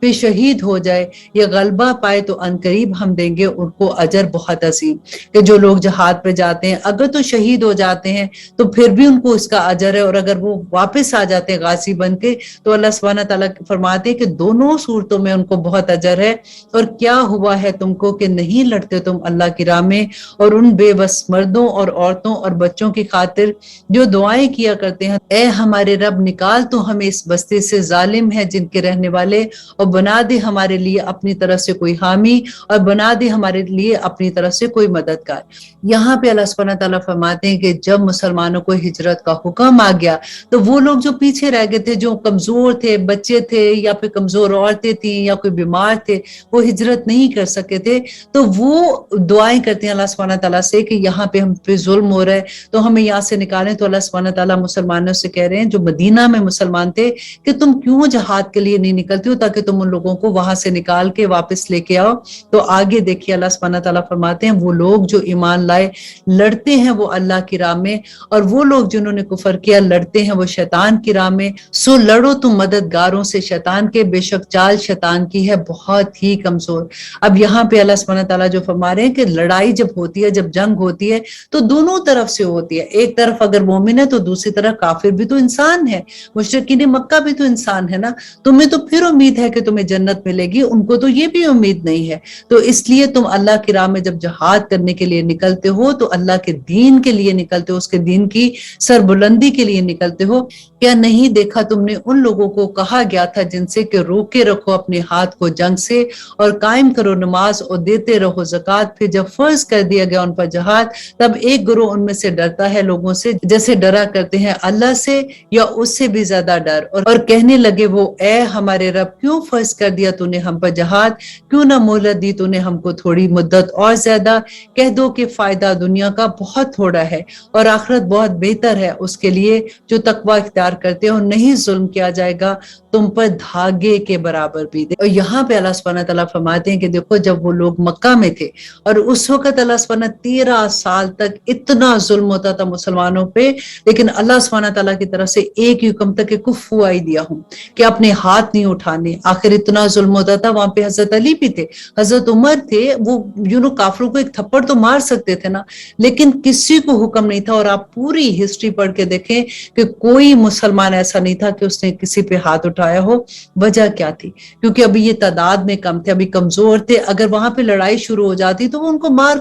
پھر شہید ہو جائے یا غلبہ پائے تو عنقریب ہم دیں گے ان کو اجر بہت عظیم۔ کہ جو لوگ جہاد پہ جاتے ہیں اگر تو شہید ہو جاتے ہیں تو پھر بھی ان کو اس کا اجر ہے، اور اگر وہ واپس آ جاتے ہیں غازی بن کے تو اللہ سبحانہ تعالیٰ فرماتے ہیں کہ دونوں صورتوں میں ان کو بہت اجر ہے۔ اور کیا ہوا ہے تم کو کہ نہیں لڑتے تم اللہ کی راہ میں اور ان بے بس مردوں اور عورتوں اور بچوں کی خاطر جو دعائیں کیا کرتے ہیں، اے ہمارے رب نکال تو ہمیں اس بستی سے، ظالم ہے جن کے رہنے والے، اور بنا دے ہمارے لیے اپنی طرف سے کوئی حامی، اور بنا دے ہمارے لیے اپنی طرف سے کوئی مددگار۔ یہاں پہ اللہ سبحانہ تعالیٰ فرماتے ہیں کہ جب مسلمانوں کو ہجرت کا حکم آ گیا تو وہ لوگ جو پیچھے رہ گئے تھے، جو کمزور تھے، بچے تھے یا پھر کمزور عورتیں تھیں یا کوئی بیمار تھے، وہ ہجرت نہیں کر سکے تھے، تو وہ دعائیں کرتے ہیں اللہ سبحانہ تعالیٰ سے کہ یہاں پہ ہم پہ ظلم ہو رہا ہے تو ہمیں یہاں سے نکالیں۔ تو اللہ سبحانہ تعالیٰ مسلمانوں سے کہہ رہے ہیں جو مدینہ میں مسلمان تھے کہ تم کیوں جہاد کے لیے نہیں نکلتے ہو تاکہ تم ان لوگوں کو وہاں سے نکال کے واپس لے کے آؤ۔ تو آگے دیکھیے اللہ سبحانہ تعالیٰ فرماتے ہیں وہ لوگ جو ایمان لائے لڑتے ہیں وہ اللہ کی راہ میں، اور وہ لوگ جنہوں نے کفر کیا لڑتے ہیں وہ شیطان کی راہ میں، سو لڑو تم مددگاروں سے شیطان کے، بے شک چال شیطان کی ہے بہت ہی کمزور۔ اب یہاں پہ اللہ سبحانہ تعالیٰ جو فرما رہے ہیں کہ لڑائی جب ہوتی ہے، جب جنگ ہوتی ہے تو دونوں طرف سے ہوتی ہے، ایک طرف اگر مومن ہے تو دوسری طرف کافر بھی تو انسان ہے، مشرکین مکہ بھی تو انسان ہے نا، تمہیں تو پھر امید ہے کہ تمہیں جنت ملے گی، ان کو تو یہ بھی امید نہیں ہے۔ تو اس لیے تم اللہ کی راہ میں جب جہاد کرنے کے لیے نکلتے ہو تو اللہ کے دین کے لیے نکلتے ہو، اس کے دین کی سربلندی کے لیے نکلتے ہو۔ کیا نہیں دیکھا تم نے ان لوگوں کو کہا گیا تھا جن سے کہ روکے رکھو اپنے ہاتھ کو جنگ سے اور قائم کرو نماز اور دیتے رہو زکوٰۃ، پھر جب فرض کر دیا گیا ان پر جہاد تب ایک گروہ ان میں سے ڈرتا ہے لوگوں سے جیسے ڈرا کرتے ہیں اللہ سے یا اس سے بھی زیادہ ڈر، اور کہنے لگے وہ اے ہمارے رب کیوں فرض کر دیا تو نے ہم پر جہاد، کیوں نہ مہلت دی تو نے ہم کو تھوڑی مدت اور زیادہ، کہہ دو کہ فائدہ دنیا کا بہت تھوڑا ہے اور آخرت بہت بہتر ہے اس کے لیے جو تقوی اختیار کرتے ہیں، اور نہیں ظلم کیا جائے گا تم پر دھاگے کے برابر بھی۔ اور یہاں پہ اللہ سبحانہ تعالیٰ فرماتے ہیں کہ دیکھو جب وہ لوگ مکہ میں تھے اور اس وقت اللہ سبحانہ 13 سال تک اتنا ظلم ہوتا تھا مسلمانوں پہ، لیکن اللہ سبحانہ تعالیٰ کی طرف سے ایک ہی حکم تک کہ کفو ایدیہم ہوں کہ اپنے ہاتھ نہیں اٹھانے۔ آخر اتنا ظلم ہوتا تھا، وہاں پہ حضرت علی بھی تھے، حضرت عمر تھے، وہ کافروں کو ایک تھپڑ تو مار سکتے تھے نا، لیکن کسی کو حکم نہیں تھا۔ اور آپ پوری ہسٹری پڑھ کے دیکھیں کہ کوئی مسلمان ایسا نہیں تھا کہ اس نے کسی پہ ہاتھ اٹھایا ہو۔ وجہ کیا تھی؟ کیونکہ ابھی یہ تعداد میں کم تھے، ابھی کمزور تھے، اگر وہاں پہ لڑائی شروع ہو جاتی تو وہ ان کو مار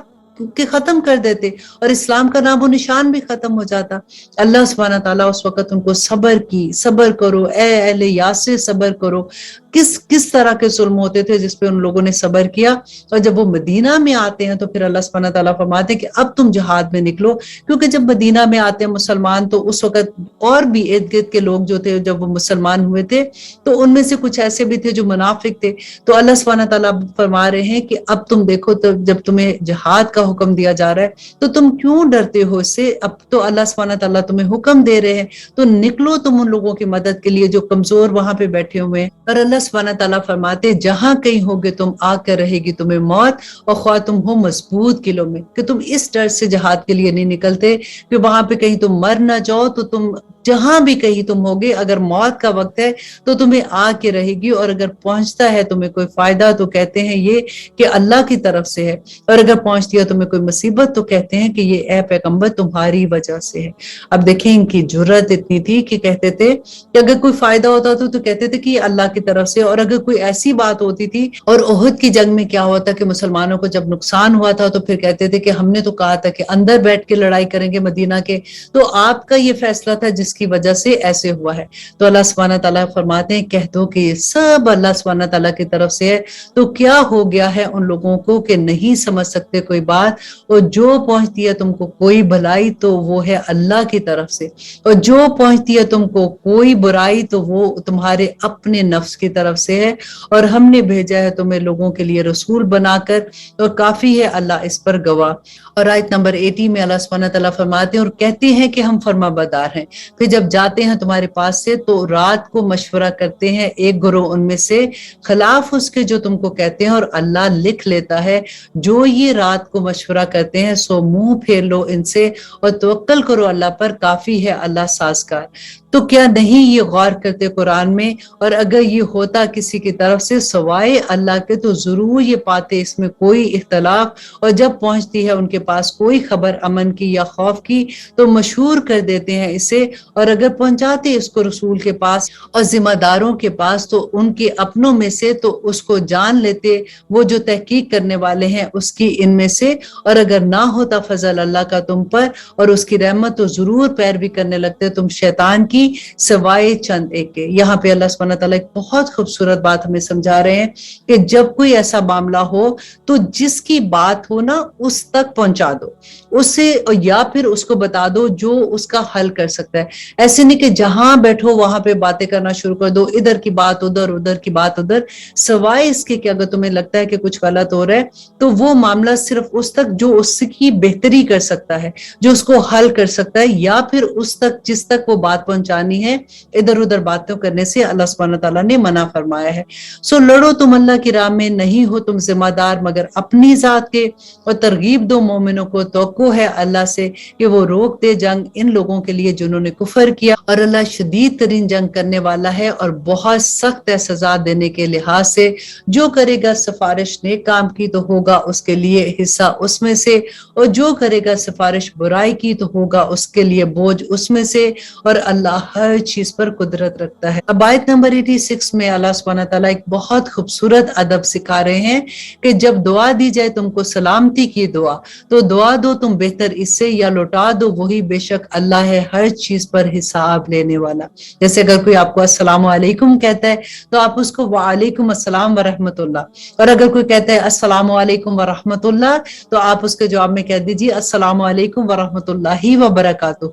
کہ ختم کر دیتے اور اسلام کا نام و نشان بھی ختم ہو جاتا۔ اللہ سبحانہ تعالیٰ اس وقت ان کو صبر کی، صبر کرو اے اہل یاسر صبر کرو۔ کس طرح کے ظلم ہوتے تھے جس پہ ان لوگوں نے صبر کیا۔ اور جب وہ مدینہ میں آتے ہیں تو پھر اللہ سبحانہ تعالیٰ فرماتے ہیں کہ اب تم جہاد میں نکلو، کیونکہ جب مدینہ میں آتے ہیں مسلمان تو اس وقت اور بھی ارد گرد کے لوگ جو تھے جب وہ مسلمان ہوئے تھے تو ان میں سے کچھ ایسے بھی تھے جو منافق تھے۔ تو اللہ سبحانہ تعالیٰ فرما رہے ہیں کہ اب تم دیکھو تو جب تمہیں جہاد کا حکم دیا جا رہا ہے تو تم کیوں ڈرتے ہو اس سے؟ اب تو اللہ سبحانہ تعالیٰ تمہیں حکم دے رہے ہیں تو نکلو تم ان لوگوں کی مدد کے لیے جو کمزور وہاں پہ بیٹھے ہوئے ہیں۔ اور اللہ سبحانہ تعالیٰ فرماتے جہاں کہیں ہوگے تم آ کر رہے گی تمہیں موت، اور خواہ تم ہو مضبوط قلعوں میں، کہ تم اس ڈر سے جہاد کے لیے نہیں نکلتے کہ وہاں پہ کہیں تم مر نہ جاؤ، تو تم جہاں بھی کہیں تم ہوگے اگر موت کا وقت ہے تو تمہیں آ کے رہے گی، اور اگر پہنچتا ہے تمہیں کوئی فائدہ تو کہتے ہیں یہ کہ اللہ کی طرف سے ہے، اور اگر پہنچتی ہے تمہیں کوئی مصیبت تو کہتے ہیں کہ یہ اے پیغمبر تمہاری وجہ سے ہے۔ اب دیکھیں ان کی جرت اتنی تھی کہ کہتے تھے کہ اگر کوئی فائدہ ہوتا تو کہتے تھے کہ یہ اللہ کی طرف سے، اور اگر کوئی ایسی بات ہوتی تھی، اور احد کی جنگ میں کیا ہوا تھا کہ مسلمانوں کو جب نقصان ہوا تھا تو پھر کہتے تھے کہ ہم نے تو کہا تھا کہ اندر بیٹھ کے لڑائی کریں گے مدینہ کے، تو آپ کا یہ فیصلہ تھا جس کی وجہ سے ایسے ہوا ہے۔ تو اللہ سبحانہ تعالیٰ فرماتے ہیں کہہ دو کہ یہ سب اللہ سبحانہ تعالیٰ کی طرف سے ہے، تو کیا ہو گیا ہے ان لوگوں کو کہ نہیں سمجھ سکتے کوئی بات، اور جو پہنچتی ہے تم کو کوئی بھلائی تو وہ ہے اللہ کی طرف سے، اور جو پہنچتی ہے تم کو کوئی برائی تو وہ تمہارے اپنے نفس کی طرف سے ہے، اور ہم نے بھیجا ہے تمہیں لوگوں کے لیے رسول بنا کر، اور کافی ہے اللہ اس پر گواہ۔ اور آیت نمبر 80 میں اللہ سبحانہ تعالیٰ فرماتے ہیں اور کہتے ہیں کہ ہم فرما بردار ہیں، پھر جب جاتے ہیں تمہارے پاس سے تو رات کو مشورہ کرتے ہیں ایک گروہ ان میں سے خلاف اس کے جو تم کو کہتے ہیں، اور اللہ لکھ لیتا ہے جو یہ رات کو مشورہ کرتے ہیں، سو منہ پھیر لو ان سے اور توکل کرو اللہ پر، کافی ہے اللہ سازگار۔ تو کیا نہیں یہ غور کرتے قرآن میں؟ اور اگر یہ ہوتا کسی کی طرف سے سوائے اللہ کے تو ضرور یہ پاتے اس میں کوئی اختلاف، اور جب پہنچتی ہے ان کے پاس کوئی خبر امن کی یا خوف کی تو مشہور کر دیتے ہیں اسے، اور اگر پہنچاتے اس کو رسول کے پاس اور ذمہ داروں کے پاس تو ان کے اپنوں میں سے تو اس کو جان لیتے وہ جو تحقیق کرنے والے ہیں اس کی ان میں سے، اور اگر نہ ہوتا فضل اللہ کا تم پر اور اس کی رحمت تو ضرور پیروی کرنے لگتے تم شیطان کی سوائے چند ایک کے۔ یہاں پہ اللہ سبحانہ تعالیٰ ایک بہت خوبصورت بات ہمیں سمجھا رہے ہیں کہ جب کوئی ایسا معاملہ ہو تو جس کی بات ہو نا اس تک پہنچا دو اسے، یا پھر اس کو بتا دو جو اس کا حل کر سکتا ہے۔ ایسے نہیں کہ جہاں بیٹھو وہاں پہ باتیں کرنا شروع کر دو، ادھر کی بات ادھر، ادھر کی بات ادھر، سوائے اس کے کہ اگر تمہیں لگتا ہے کہ کچھ غلط ہو رہا ہے تو وہ معاملہ صرف اس تک جو اس کی بہتری کر سکتا ہے، جو اس کو حل کر سکتا ہے، یا پھر اس تک جس تک وہ بات پہنچانی ہے۔ ادھر ادھر باتوں کرنے سے اللہ سبحانہ تعالیٰ نے منع فرمایا ہے۔ سو لڑو تم اللہ کی راہ میں، نہیں ہو تم ذمہ دار مگر اپنی ذات کے، اور ترغیب دو مومنوں کو، توقع ہے اللہ سے کہ وہ روک دے جنگ ان لوگوں کے لیے جنہوں نے کفر کیا، اور اللہ شدید ترین جنگ کرنے والا ہے اور بہت سخت ہے سزا دینے کے لحاظ سے۔ جو کرے گا سفارش نیک کام کی تو ہوگا اس کے لیے حصہ اس میں سے، اور جو کرے گا سفارش برائی کی تو ہوگا اس کے لیے بوجھ اس میں سے، اور اللہ ہر چیز پر قدرت رکھتا ہے۔ اب آیت نمبر 86 میں اللہ سبحانہ تعالیٰ ایک بہت خوبصورت ادب سکھا رہے ہیں کہ جب دعا دی جائے تم کو سلامتی کی دعا تو دعا دو تم بہتر اس سے، یا لوٹا دو وہی بے شک اللہ ہے ہر چیز پر حساب لینے والا۔ جیسے اگر کوئی آپ کو السلام علیکم کہتا ہے تو آپ اس کو وعلیکم السلام ورحمت اللہ، اور اگر کوئی کہتا ہے السلام علیکم ورحمت اللہ تو آپ اس کے جواب میں کہہ دیجیے السلام علیکم ورحمت اللہ وبرکاتہ۔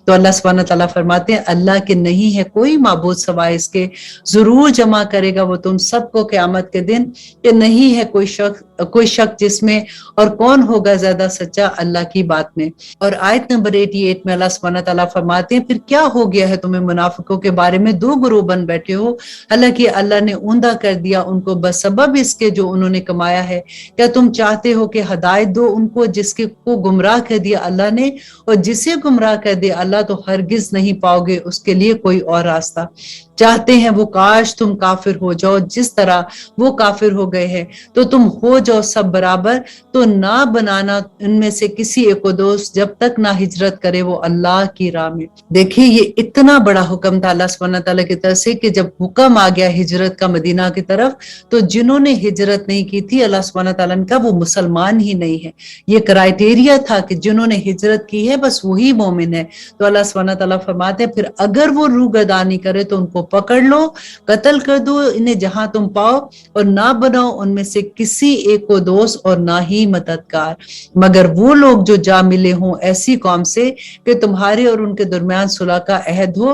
تو اللہ سبحانہ تعالیٰ فرماتے ہیں اللہ کے نہیں ہے کوئی معبود سوائے اس کے، ضرور جمع کرے گا وہ تم سب کو قیامت کے دن، کہ نہیں ہے کوئی شک جس میں، اور کون ہوگا زیادہ سچا اللہ کی بات میں۔ اور آیت نمبر 88 میں اللہ سبحانہ تعالیٰ فرماتے ہیں پھر کیا ہو گیا ہے تمہیں منافقوں کے بارے میں، دو گروہ بن بیٹھے ہو، حالانکہ اللہ نے اوندھا کر دیا ان کو بسبب اس کے جو انہوں نے کمایا ہے۔ کیا تم چاہتے ہو کہ ہدایت دو ان کو جس کے کو گمراہ کر دیا اللہ نے، اور جسے گمراہ کر دیا اللہ تو ہرگز نہیں پاؤ گے اس کے لیے کوئی اور راستہ۔ چاہتے ہیں وہ کاش تم کافر ہو جاؤ جس طرح وہ کافر ہو گئے ہیں، تو تم ہو جاؤ سب برابر، تو نہ بنانا ان میں سے کسی ایک کو دوست جب تک نہ ہجرت کرے وہ اللہ کی راہ میں۔ دیکھیے یہ اتنا بڑا حکم تھا اللہ سبحانہ تعالیٰ کی طرف سے کہ جب حکم آ گیا ہجرت کا مدینہ کی طرف تو جنہوں نے ہجرت نہیں کی تھی اللہ سبحانہ تعالیٰ نے کہا وہ مسلمان ہی نہیں ہے۔ یہ کرائیٹیریا تھا کہ جنہوں نے ہجرت کی ہے بس وہی مومن ہے۔ تو اللہ سبحانہ تعالیٰ فرماتے ہیں پھر اگر وہ روگردانی کرے تو ان کو پکڑ لو، قتل کر دو انہیں جہاں تم پاؤ، اور نہ بناؤ ان میں سے کسی ایک کو دوست اور نہ ہی مددگار، مگر وہ لوگ جو جا ملے ہوں ایسی قوم سے کہ تمہارے اور ان کے درمیان صلح کا عہد ہو،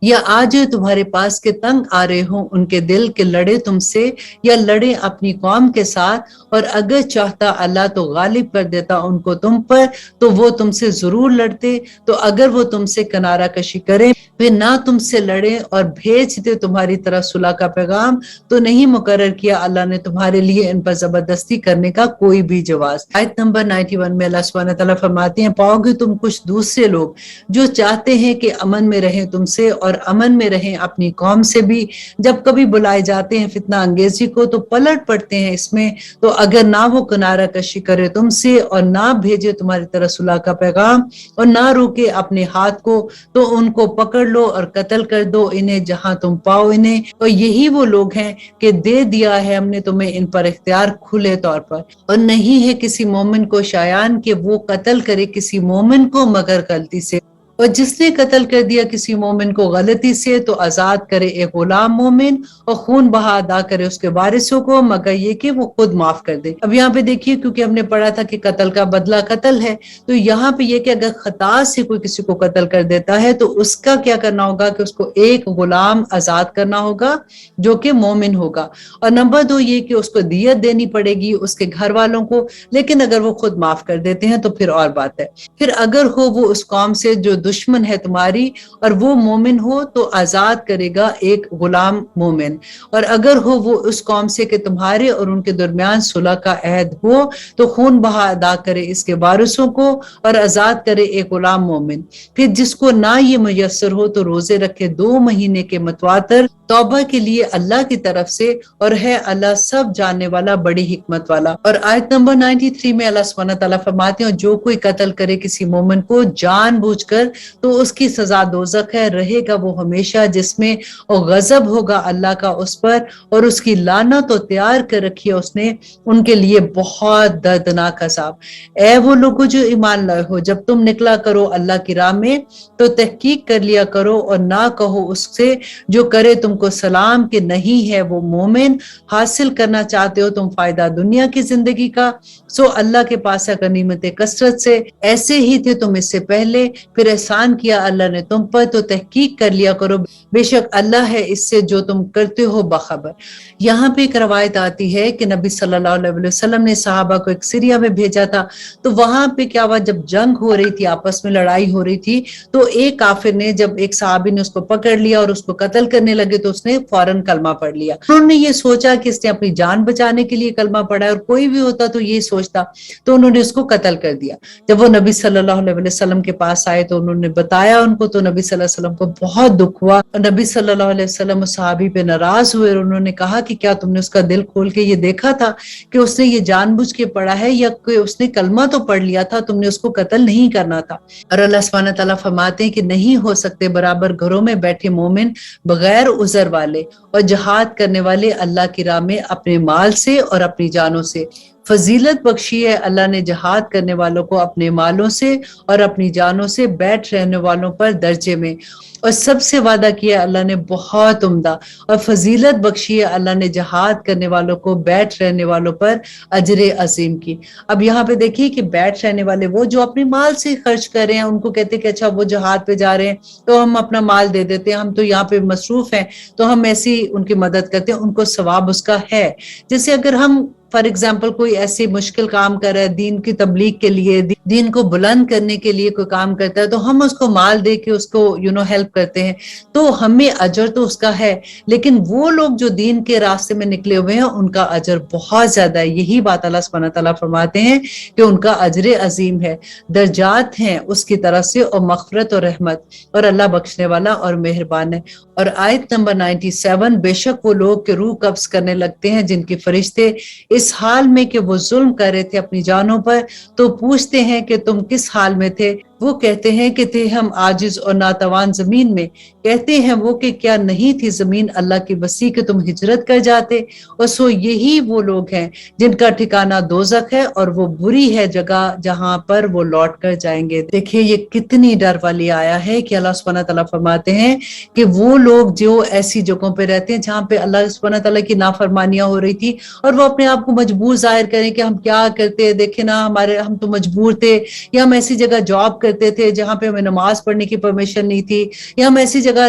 یا آج تمہارے پاس کے تنگ آ رہے ہوں ان کے دل کے لڑے تم سے، یا لڑے اپنی قوم کے ساتھ، اور اگر چاہتا اللہ تو غالب کر دیتا ان کو تم پر تو وہ تم سے ضرور لڑتے۔ تو اگر وہ تم سے کنارہ کشی کریں پھر نہ تم سے لڑیں اور بھیج دے تمہاری طرف صلح کا پیغام، تو نہیں مقرر کیا اللہ نے تمہارے لیے ان پر زبردستی کرنے کا کوئی بھی جواز۔ آیت نمبر 91 میں اللہ سبحانہ تعالیٰ فرماتے ہیں پاؤ گے تم کچھ دوسرے لوگ جو چاہتے ہیں کہ امن میں رہیں تم سے اور امن میں رہیں اپنی قوم سے بھی، جب کبھی بلائے جاتے ہیں فتنہ انگیزی کو تو پلٹ پڑتے ہیں اس میں، تو اگر نہ وہ کنارہ کشی کرے تم سے اور نہ بھیجے تمہاری طرف صلح کا پیغام اور نہ روکے اپنے ہاتھ کو، تو ان کو پکڑ لو اور قتل کر دو انہیں جہاں تم پاؤ انہیں، اور یہی وہ لوگ ہیں کہ دے دیا ہے ہم نے تمہیں ان پر اختیار کھلے طور پر، اور نہیں ہے کسی مومن کو شایان کہ وہ قتل کرے کسی مومن کو مگر غلطی سے، اور جس نے قتل کر دیا کسی مومن کو غلطی سے تو آزاد کرے ایک غلام مومن اور خون بہا ادا کرے اس کے وارثوں کو مگر یہ کہ وہ خود معاف کر دے۔ اب یہاں پہ دیکھیے کیونکہ ہم نے پڑھا تھا کہ قتل کا بدلہ قتل ہے، تو یہاں پہ یہ کہ اگر خطا سے کوئی کسی کو قتل کر دیتا ہے تو اس کا کیا کرنا ہوگا کہ اس کو ایک غلام آزاد کرنا ہوگا جو کہ مومن ہوگا، اور نمبر 2 یہ کہ اس کو دیت دینی پڑے گی اس کے گھر والوں کو، لیکن اگر وہ خود معاف کر دیتے ہیں تو پھر اور بات ہے۔ پھر اگر ہو وہ اس قوم سے جو دشمن ہے تمہاری اور وہ مومن ہو تو آزاد کرے گا ایک غلام مومن، اور اگر ہو وہ اس قوم سے کہ تمہارے اور ان کے درمیان صلح کا عہد ہو تو خون بہا ادا کرے اس کے وارثوں کو اور آزاد کرے ایک غلام مومن۔ پھر جس کو نہ یہ میسر ہو تو روزے رکھے 2 مہینے کے متواتر توبہ کے لیے اللہ کی طرف سے، اور ہے اللہ سب جاننے والا بڑی حکمت والا۔ اور آیت نمبر 93 میں اللہ سبحانہ تعالیٰ فرماتے ہیں جو کوئی قتل کرے کسی مومن کو جان بوجھ کر تو اس کی سزا دوزخ ہے، رہے گا وہ ہمیشہ جس میں، اور غضب ہوگا اللہ کا اس پر، اور اس کی لعنت تو تیار کر رکھی ہے اس نے ان کے لیے بہت دردناک عذاب۔ اے وہ لوگوں جو ایمان لائے ہو، جب تم نکلا کرو اللہ کی راہ میں تو تحقیق کر لیا کرو اور نہ کہو اس سے جو کرے تم کو سلام کہ نہیں ہے وہ مومن، حاصل کرنا چاہتے ہو تم فائدہ دنیا کی زندگی کا، سو اللہ کے پاس ہے غنیمت کثرت سے، ایسے ہی تھے تم اس سے پہلے، پھر احسان کیا اللہ نے تم پر تو تحقیق کر لیا کرو، بے شک اللہ ہے اس سے جو تم کرتے ہو باخبر۔ یہاں پہ ایک روایت آتی ہے کہ نبی صلی اللہ علیہ وسلم نے صحابہ کو ایک سیریا میں بھیجا تھا، تو وہاں پہ کیا ہوا، جب جنگ ہو رہی تھی، آپس میں لڑائی ہو رہی تھی، تو ایک کافر نے، جب ایک صحابی نے اس کو پکڑ لیا اور اس کو قتل کرنے لگے تو اس نے فوراً کلمہ پڑھ لیا۔ انہوں نے یہ سوچا کہ اس نے اپنی جان بچانے کے لیے کلمہ پڑھا ہے، اور کوئی بھی ہوتا تو یہ سوچتا، تو انہوں نے اس کو قتل کر دیا۔ جب وہ نبی صلی اللہ علیہ وسلم کے پاس آئے تو انہوں نے بتایا ان کو، تو نبی صلی اللہ علیہ وسلم کو بہت دکھ ہوا، اور نبی صلی اللہ علیہ وسلم اس صحابی پہ ناراض ہوئے، اور انہوں نے کہا کہ کیا تم نے اس کا دل کھول کے یہ دیکھا تھا کہ اس نے یہ جان بوجھ کے پڑھا ہے یا کہ اس نے کلمہ تو پڑھ لیا تھا، تم نے اس کو قتل نہیں کرنا تھا؟ اور اللہ سبحانہ تعالیٰ فرماتے ہیں کہ نہیں ہو سکتے برابر گھروں میں بیٹھے مومن بغیر عذر والے اور جہاد کرنے والے اللہ کی راہ میں اپنے مال سے اور اپنی جانوں سے۔ فضیلت بخشی ہے اللہ نے جہاد کرنے والوں کو اپنے مالوں سے اور اپنی جانوں سے بیٹھ رہنے والوں پر درجے میں، اور سب سے وعدہ کیا اللہ نے بہت عمدہ، اور فضیلت بخشی ہے اللہ نے جہاد کرنے والوں کو بیٹھ رہنے والوں پر اجر عظیم کی۔ اب یہاں پہ دیکھیے کہ بیٹھ رہنے والے وہ جو اپنے مال سے خرچ کر رہے ہیں، ان کو کہتے ہیں کہ اچھا وہ جہاد پہ جا رہے ہیں تو ہم اپنا مال دے دیتے ہیں، ہم تو یہاں پہ مصروف ہیں تو ہم ایسی ان کی مدد کرتے ہیں، ان کو ثواب اس کا ہے۔ جیسے اگر ہم فار ایگزامپل کوئی ایسی مشکل کام کر رہا ہے دین کی تبلیغ کے لیے، دین کو بلند کرنے کے لیے کوئی کام کرتا ہے، تو ہم اس کو مال دے کے اس کو ہیلپ کرتے ہیں، تو ہمیں اجر تو اس کا ہے، لیکن وہ لوگ جو دین کے راستے میں نکلے ہوئے ہیں ان کا اجر بہت زیادہ ہے۔ یہی بات اللہ سبحانہ تعالیٰ فرماتے ہیں کہ ان کا اجر عظیم ہے، درجات ہیں اس کی طرف سے، اور مغفرت اور رحمت، اور اللہ بخشنے والا اور مہربان ہے۔ اور آیت نمبر 97، بے شک وہ لوگ کہ روح قبض کرنے لگتے ہیں جن کے فرشتے اس حال میں کہ وہ ظلم کر رہے تھے اپنی جانوں پر، تو پوچھتے ہیں کہ تم کس حال میں تھے؟ وہ کہتے ہیں کہ تھے ہم عاجز اور ناتوان زمین میں۔ کہتے ہیں وہ کہ کیا نہیں تھی زمین اللہ کی وسیع کہ تم ہجرت کر جاتے؟ اور سو یہی وہ لوگ ہیں جن کا ٹھکانہ دوزخ ہے، اور وہ بری ہے جگہ جہاں پر وہ لوٹ کر جائیں گے۔ دیکھیں یہ کتنی ڈر والی آیا ہے کہ اللہ سبحانہ تعالیٰ فرماتے ہیں کہ وہ لوگ جو ایسی جگہوں پہ رہتے ہیں جہاں پہ اللہ سبحانہ تعالیٰ کی نافرمانیاں ہو رہی تھی، اور وہ اپنے آپ کو مجبور ظاہر کریں کہ ہم کیا کرتے، دیکھیں نا ہم تو مجبور تھے، یا ہم ایسی جگہ جاب کرتے تھے جہاں پہ ہمیں نماز پڑھنے کی پرمیشن نہیں تھی، یا ہم ایسی جگہ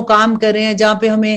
کام کر رہے ہیں جہاں پہ ہمیں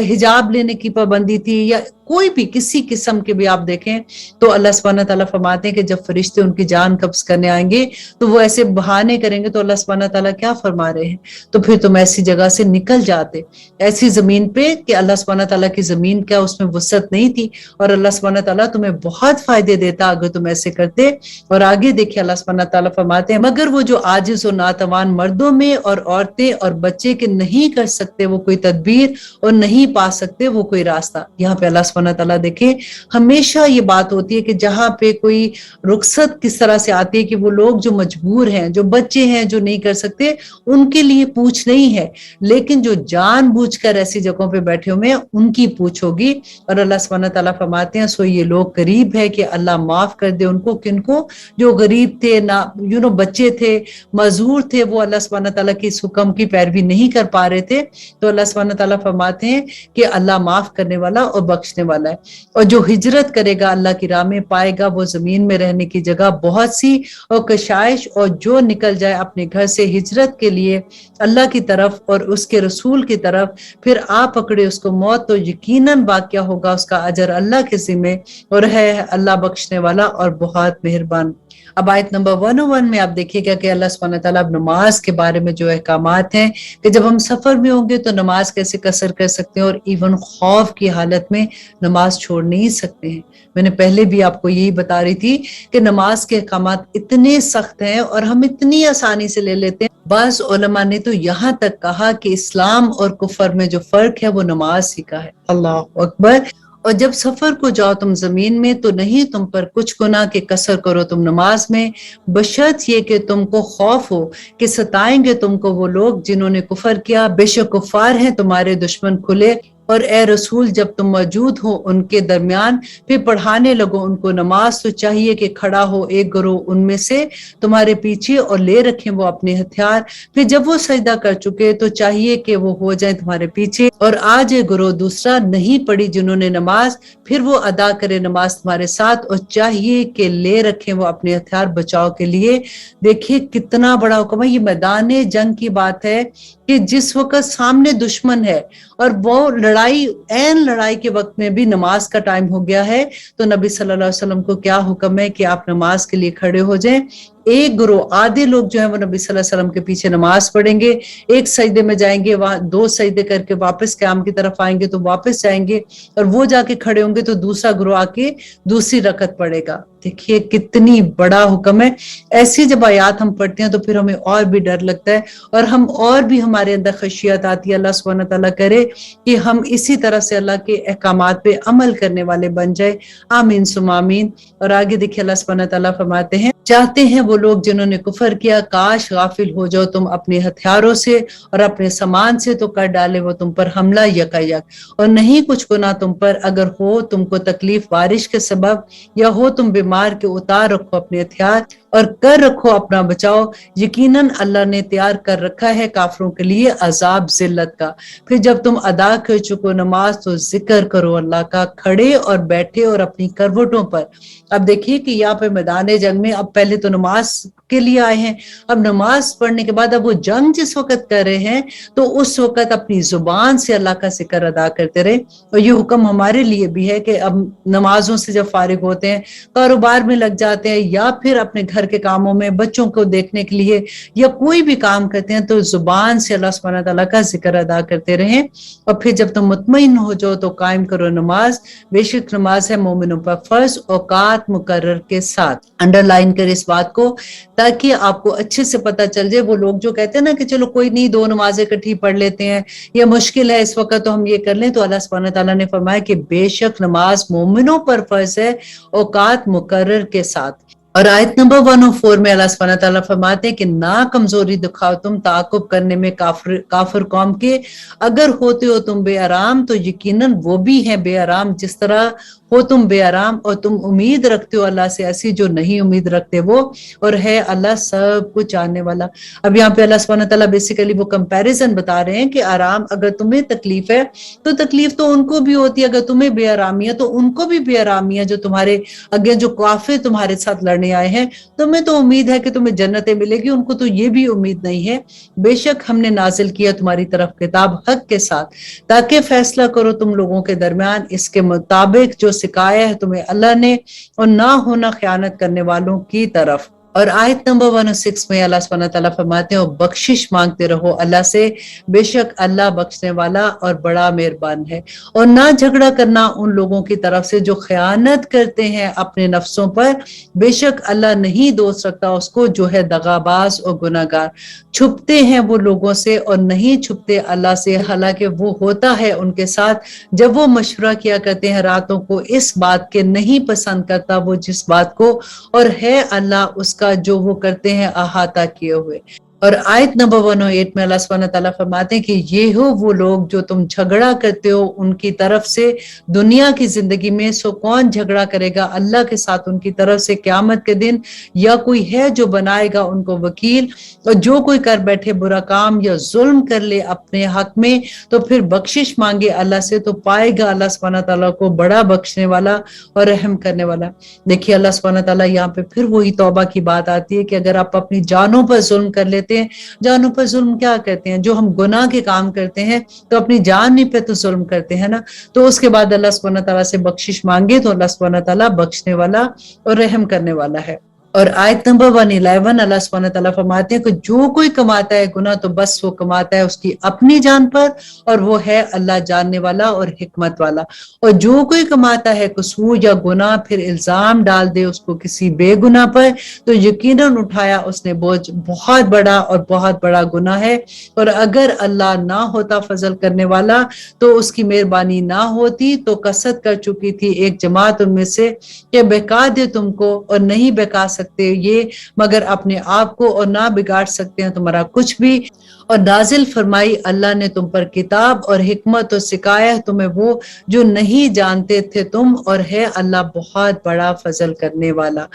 حجاب لینے کی پابندی تھی، یا کوئی بھی کسی قسم کے بھی آپ دیکھیں، تو اللہ سبحانہ تعالیٰ فرماتے ہیں کہ جب فرشتے ان کی جان قبض کرنے آئیں گے تو وہ ایسے بہانے کریں گے، تو اللہ سبحانہ تعالیٰ کیا فرما رہے ہیں، تو پھر تم ایسی جگہ سے نکل جاتے، ایسی زمین پہ کہ اللہ سبحانہ تعالیٰ کی زمین کیا اس میں وسعت نہیں تھی، اور اللہ سبحانہ تعالیٰ تمہیں بہت فائدے دیتا اگر تم ایسے کرتے۔ اور آگے دیکھیں اللہ سبحانہ تعالیٰ فرماتے ہیں مگر وہ جو عاجز و ناتوان مردوں میں اور عورتیں اور بچے کے نہیں کر سکتے وہ کوئی تدبیر، اور نہیں پا سکتے وہ کوئی راستہ۔ یہاں پہ اللہ سبحانہ تعالیٰ دیکھیں ہمیشہ یہ بات ہوتی ہے کہ جہاں پہ کوئی رخصت کس طرح سے آتی ہے کہ وہ لوگ جو مجبور ہیں، جو بچے ہیں جو نہیں کر سکتے، ان کے لیے پوچھ نہیں ہے، لیکن جو جان بوجھ کر ایسی جگہوں پہ بیٹھے ہوئے ہیں ان کی پوچھ ہوگی۔ اور اللہ سبحانہ تعالیٰ فرماتے ہیں سو یہ لوگ قریب ہے کہ اللہ معاف کر دے ان کو، کن کو؟ جو غریب تھے، بچے تھے، معذور تھے، وہ اللہ سبحانہ تعالیٰ کی اس حکم کی پیروی نہیں کر پا رہے تھے، تو اللہ سبحانہ تعالیٰ فرماتے ہیں کہ اللہ معاف کرنے والا اور بخشنے والا ہے, اور جو ہجرت کرے گا اللہ کی راہ میں پائے گا وہ زمین میں رہنے کی جگہ بہت سی اور کشائش, اور جو نکل جائے اپنے گھر سے ہجرت کے لیے اللہ کی طرف اور اس کے رسول کی طرف, پھر آ پکڑے اس کو موت, تو یقیناً واقعہ ہوگا اس کا اجر اللہ کے ذمہ, اور ہے اللہ بخشنے والا اور بہت مہربان. اب آیت نمبر 101 میں آپ دیکھیے گا کہ اللہ سبحانہ تعالیٰ اب نماز کے بارے میں جو احکامات ہیں کہ جب ہم سفر میں ہوں گے تو نماز کیسے قصر کر سکتے ہیں, اور ایون خوف کی حالت میں نماز چھوڑ نہیں سکتے ہیں. میں نے پہلے بھی آپ کو یہی بتا رہی تھی کہ نماز کے احکامات اتنے سخت ہیں اور ہم اتنی آسانی سے لے لیتے ہیں. بعض علماء نے تو یہاں تک کہا کہ اسلام اور کفر میں جو فرق ہے وہ نماز ہی کا ہے. اللہ اکبر. اور جب سفر کو جاؤ تم زمین میں تو نہیں تم پر کچھ گناہ کے قصر کرو تم نماز میں, بشرط یہ کہ تم کو خوف ہو کہ ستائیں گے تم کو وہ لوگ جنہوں نے کفر کیا, بے شک کفار ہیں تمہارے دشمن کھلے. اور اے رسول جب تم موجود ہو ان کے درمیان پھر پڑھانے لگو ان کو نماز, تو چاہیے کہ کھڑا ہو ایک گروہ ان میں سے تمہارے پیچھے اور لے رکھیں وہ اپنے ہتھیار, پھر جب وہ سجدہ کر چکے تو چاہیے کہ وہ ہو جائیں تمہارے پیچھے, اور آج ایک گروہ دوسرا نہیں پڑھی جنہوں نے نماز پھر وہ ادا کرے نماز تمہارے ساتھ, اور چاہیے کہ لے رکھیں وہ اپنے ہتھیار بچاؤ کے لیے. دیکھیے کتنا بڑا حکم ہے, یہ میدان جنگ کی بات ہے کہ جس وقت سامنے دشمن ہے اور وہ عین لڑائی کے وقت میں بھی نماز کا ٹائم ہو گیا ہے, تو نبی صلی اللہ علیہ وسلم کو کیا حکم ہے کہ آپ نماز کے لیے کھڑے ہو جائیں. ایک گروہ آدھے لوگ جو ہیں وہ نبی صلی اللہ علیہ وسلم کے پیچھے نماز پڑھیں گے, ایک سجدے میں جائیں گے, وہاں 2 سجدے کر کے واپس قیام کی طرف آئیں گے تو واپس جائیں گے, اور وہ جا کے کھڑے ہوں گے تو دوسرا گروہ آ کے دوسری رکعت پڑھے گا. دیکھیے کتنی بڑا حکم ہے. ایسی جب آیات ہم پڑھتے ہیں تو پھر ہمیں اور بھی ڈر لگتا ہے, اور ہم اور بھی ہمارے اندر خشیت آتی ہے. اللہ سبحانہ تعالیٰ کرے کہ ہم اسی طرح سے اللہ کے احکامات پہ عمل کرنے والے بن جائے. آمین ثم آمین. اور آگے دیکھیے اللہ سبحانہ تعالیٰ فرماتے ہیں, چاہتے ہیں وہ لوگ جنہوں نے کفر کیا کاش غافل ہو جاؤ تم اپنے ہتھیاروں سے اور اپنے سامان سے, تو کر ڈالے وہ تم پر حملہ یکایک, اور نہیں کچھ گناہ تم پر اگر ہو تم کو تکلیف بارش کے سبب یا ہو تم بیمار کے, اتار رکھو اپنے ہتھیار اور کر رکھو اپنا بچاؤ, یقیناً اللہ نے تیار کر رکھا ہے کافروں کے لیے عذاب ذلت کا. پھر جب تم ادا کر چکو نماز تو ذکر کرو اللہ کا کھڑے اور بیٹھے اور اپنی کروٹوں پر. اب دیکھیے کہ یہاں پہ میدان جنگ میں اب پہلے تو نماز کے لیے آئے ہیں, اب نماز پڑھنے کے بعد اب وہ جنگ جس وقت کر رہے ہیں تو اس وقت اپنی زبان سے اللہ کا ذکر ادا کرتے رہے. اور یہ حکم ہمارے لیے بھی ہے کہ اب نمازوں سے جب فارغ ہوتے ہیں, کاروبار میں لگ جاتے ہیں یا پھر اپنے گھر کے کاموں میں بچوں کو دیکھنے کے لیے یا کوئی بھی کام کرتے ہیں, تو زبان سے اللہ سبحانہ تعالیٰ کا ذکر ادا کرتے رہیں. اور پھر جب تم مطمئن ہو جاؤ تو قائم کرو نماز, بے شک نماز ہے مومنوں پر فرض اوقات مقرر کے ساتھ. انڈر لائن کر اس بات کو تاکہ آپ کو اچھے سے پتہ چل جائے. وہ لوگ جو کہتے ہیں نا کہ چلو کوئی نہیں 2 نمازیں اکٹھی پڑھ لیتے ہیں, یہ مشکل ہے اس وقت تو ہم یہ کر لیں, تو اللہ سبحانہ تعالیٰ نے فرمایا کہ بے شک نماز مومنوں پر فرض ہے اوقات مقرر کے ساتھ. اور آیت نمبر 104 میں اللہ سبحانہ تعالیٰ فرماتے ہیں کہ نہ کمزوری دکھاؤ تم تعاقب کرنے میں کافر قوم کے, اگر ہوتے ہو تم بے آرام تو یقیناً وہ بھی ہیں بے آرام جس طرح ہو تم بے آرام, اور تم امید رکھتے ہو اللہ سے ایسی جو نہیں امید رکھتے وہ, اور ہے اللہ سب کچھ جاننے والا. اب یہاں پہ اللہ سبحانہ تعالیٰ بیسیکلی وہ کمپیریزن بتا رہے ہیں کہ آرام اگر تمہیں تکلیف ہے تو تکلیف تو ان کو بھی ہوتی ہے, اگر تمہیں بے آرامی ہے تو ان کو بھی بے آرامی ہے جو تمہارے اگے جو کافر تمہارے ساتھ لڑنے آئے ہیں. تمہیں تو امید ہے کہ تمہیں جنتیں ملے گی, ان کو تو یہ بھی امید نہیں ہے. بے شک ہم نے نازل کیا تمہاری طرف کتاب حق کے ساتھ تاکہ فیصلہ کرو تم لوگوں کے درمیان اس کے مطابق جو سکھایا ہے تمہیں اللہ نے, اور نہ ہونا خیانت کرنے والوں کی طرف. اور آیت نمبر 106 میں اللہ سبحانہ تعالیٰ فرماتے ہیں, اور بخشش مانگتے رہو اللہ سے, بے شک اللہ بخشنے والا اور بڑا مہربان ہے. اور نہ جھگڑا کرنا ان لوگوں کی طرف سے جو خیانت کرتے ہیں اپنے نفسوں پر, بے شک اللہ نہیں دوست رکھتا اس کو جو ہے دغاباز اور گناہگار. چھپتے ہیں وہ لوگوں سے اور نہیں چھپتے اللہ سے, حالانکہ وہ ہوتا ہے ان کے ساتھ جب وہ مشورہ کیا کرتے ہیں راتوں کو, اس بات کے نہیں پسند کرتا وہ جس بات کو, اور ہے اللہ اس کا جو وہ کرتے ہیں احاطہ کیے ہوئے. اور آیت نمبر 108 میں اللہ سبحانہ تعالیٰ فرماتے ہیں کہ یہ ہو وہ لوگ جو تم جھگڑا کرتے ہو ان کی طرف سے دنیا کی زندگی میں، سو کون جھگڑا کرے گا اللہ کے ساتھ ان کی طرف سے قیامت کے دن؟ یا کوئی ہے جو بنائے گا ان کو وکیل؟ اور جو کوئی کر بیٹھے برا کام یا ظلم کر لے اپنے حق میں تو پھر بخشش مانگے اللہ سے، تو پائے گا اللہ سبحانہ تعالیٰ کو بڑا بخشنے والا اور رحم کرنے والا۔ دیکھیے اللہ سبحانہ تعالیٰ یہاں پہ پھر وہی توبہ کی بات آتی ہے کہ اگر آپ اپنی جانوں پر ظلم کر لیتے ہیں، جانوں پر ظلم کیا کہتے ہیں؟ جو ہم گناہ کے کام کرتے ہیں تو اپنی جان ہی پہ تو ظلم کرتے ہیں نا، تو اس کے بعد اللہ سبحانہ تعالیٰ سے بخشش مانگے تو اللہ سبحانہ تعالیٰ بخشنے والا اور رحم کرنے والا ہے۔ اور آیت نمبر 111 اللہ سبحانہ تعالیٰ فرماتے ہیں کہ جو کوئی کماتا ہے گناہ تو بس وہ کماتا ہے اس کی اپنی جان پر، اور وہ ہے اللہ جاننے والا اور حکمت والا۔ اور جو کوئی کماتا ہے قصور یا گناہ پھر الزام ڈال دے اس کو کسی بے گناہ پر، تو یقیناً اٹھایا اس نے بوجھ بہت بڑا اور بہت بڑا گناہ ہے۔ اور اگر اللہ نہ ہوتا فضل کرنے والا تو اس کی مہربانی نہ ہوتی تو قصد کر چکی تھی ایک جماعت ان میں سے کہ بہکا دے تم کو، اور نہیں بہکا سکتے یہ مگر اپنے آپ کو، اور نہ بگاڑ سکتے ہیں تمہارا کچھ بھی۔ اور نازل فرمائی اللہ نے تم پر کتاب اور حکمت، اور سکھایا تمہیں وہ جو نہیں جانتے تھے تم، اور ہے اللہ بہت بڑا فضل کرنے والا۔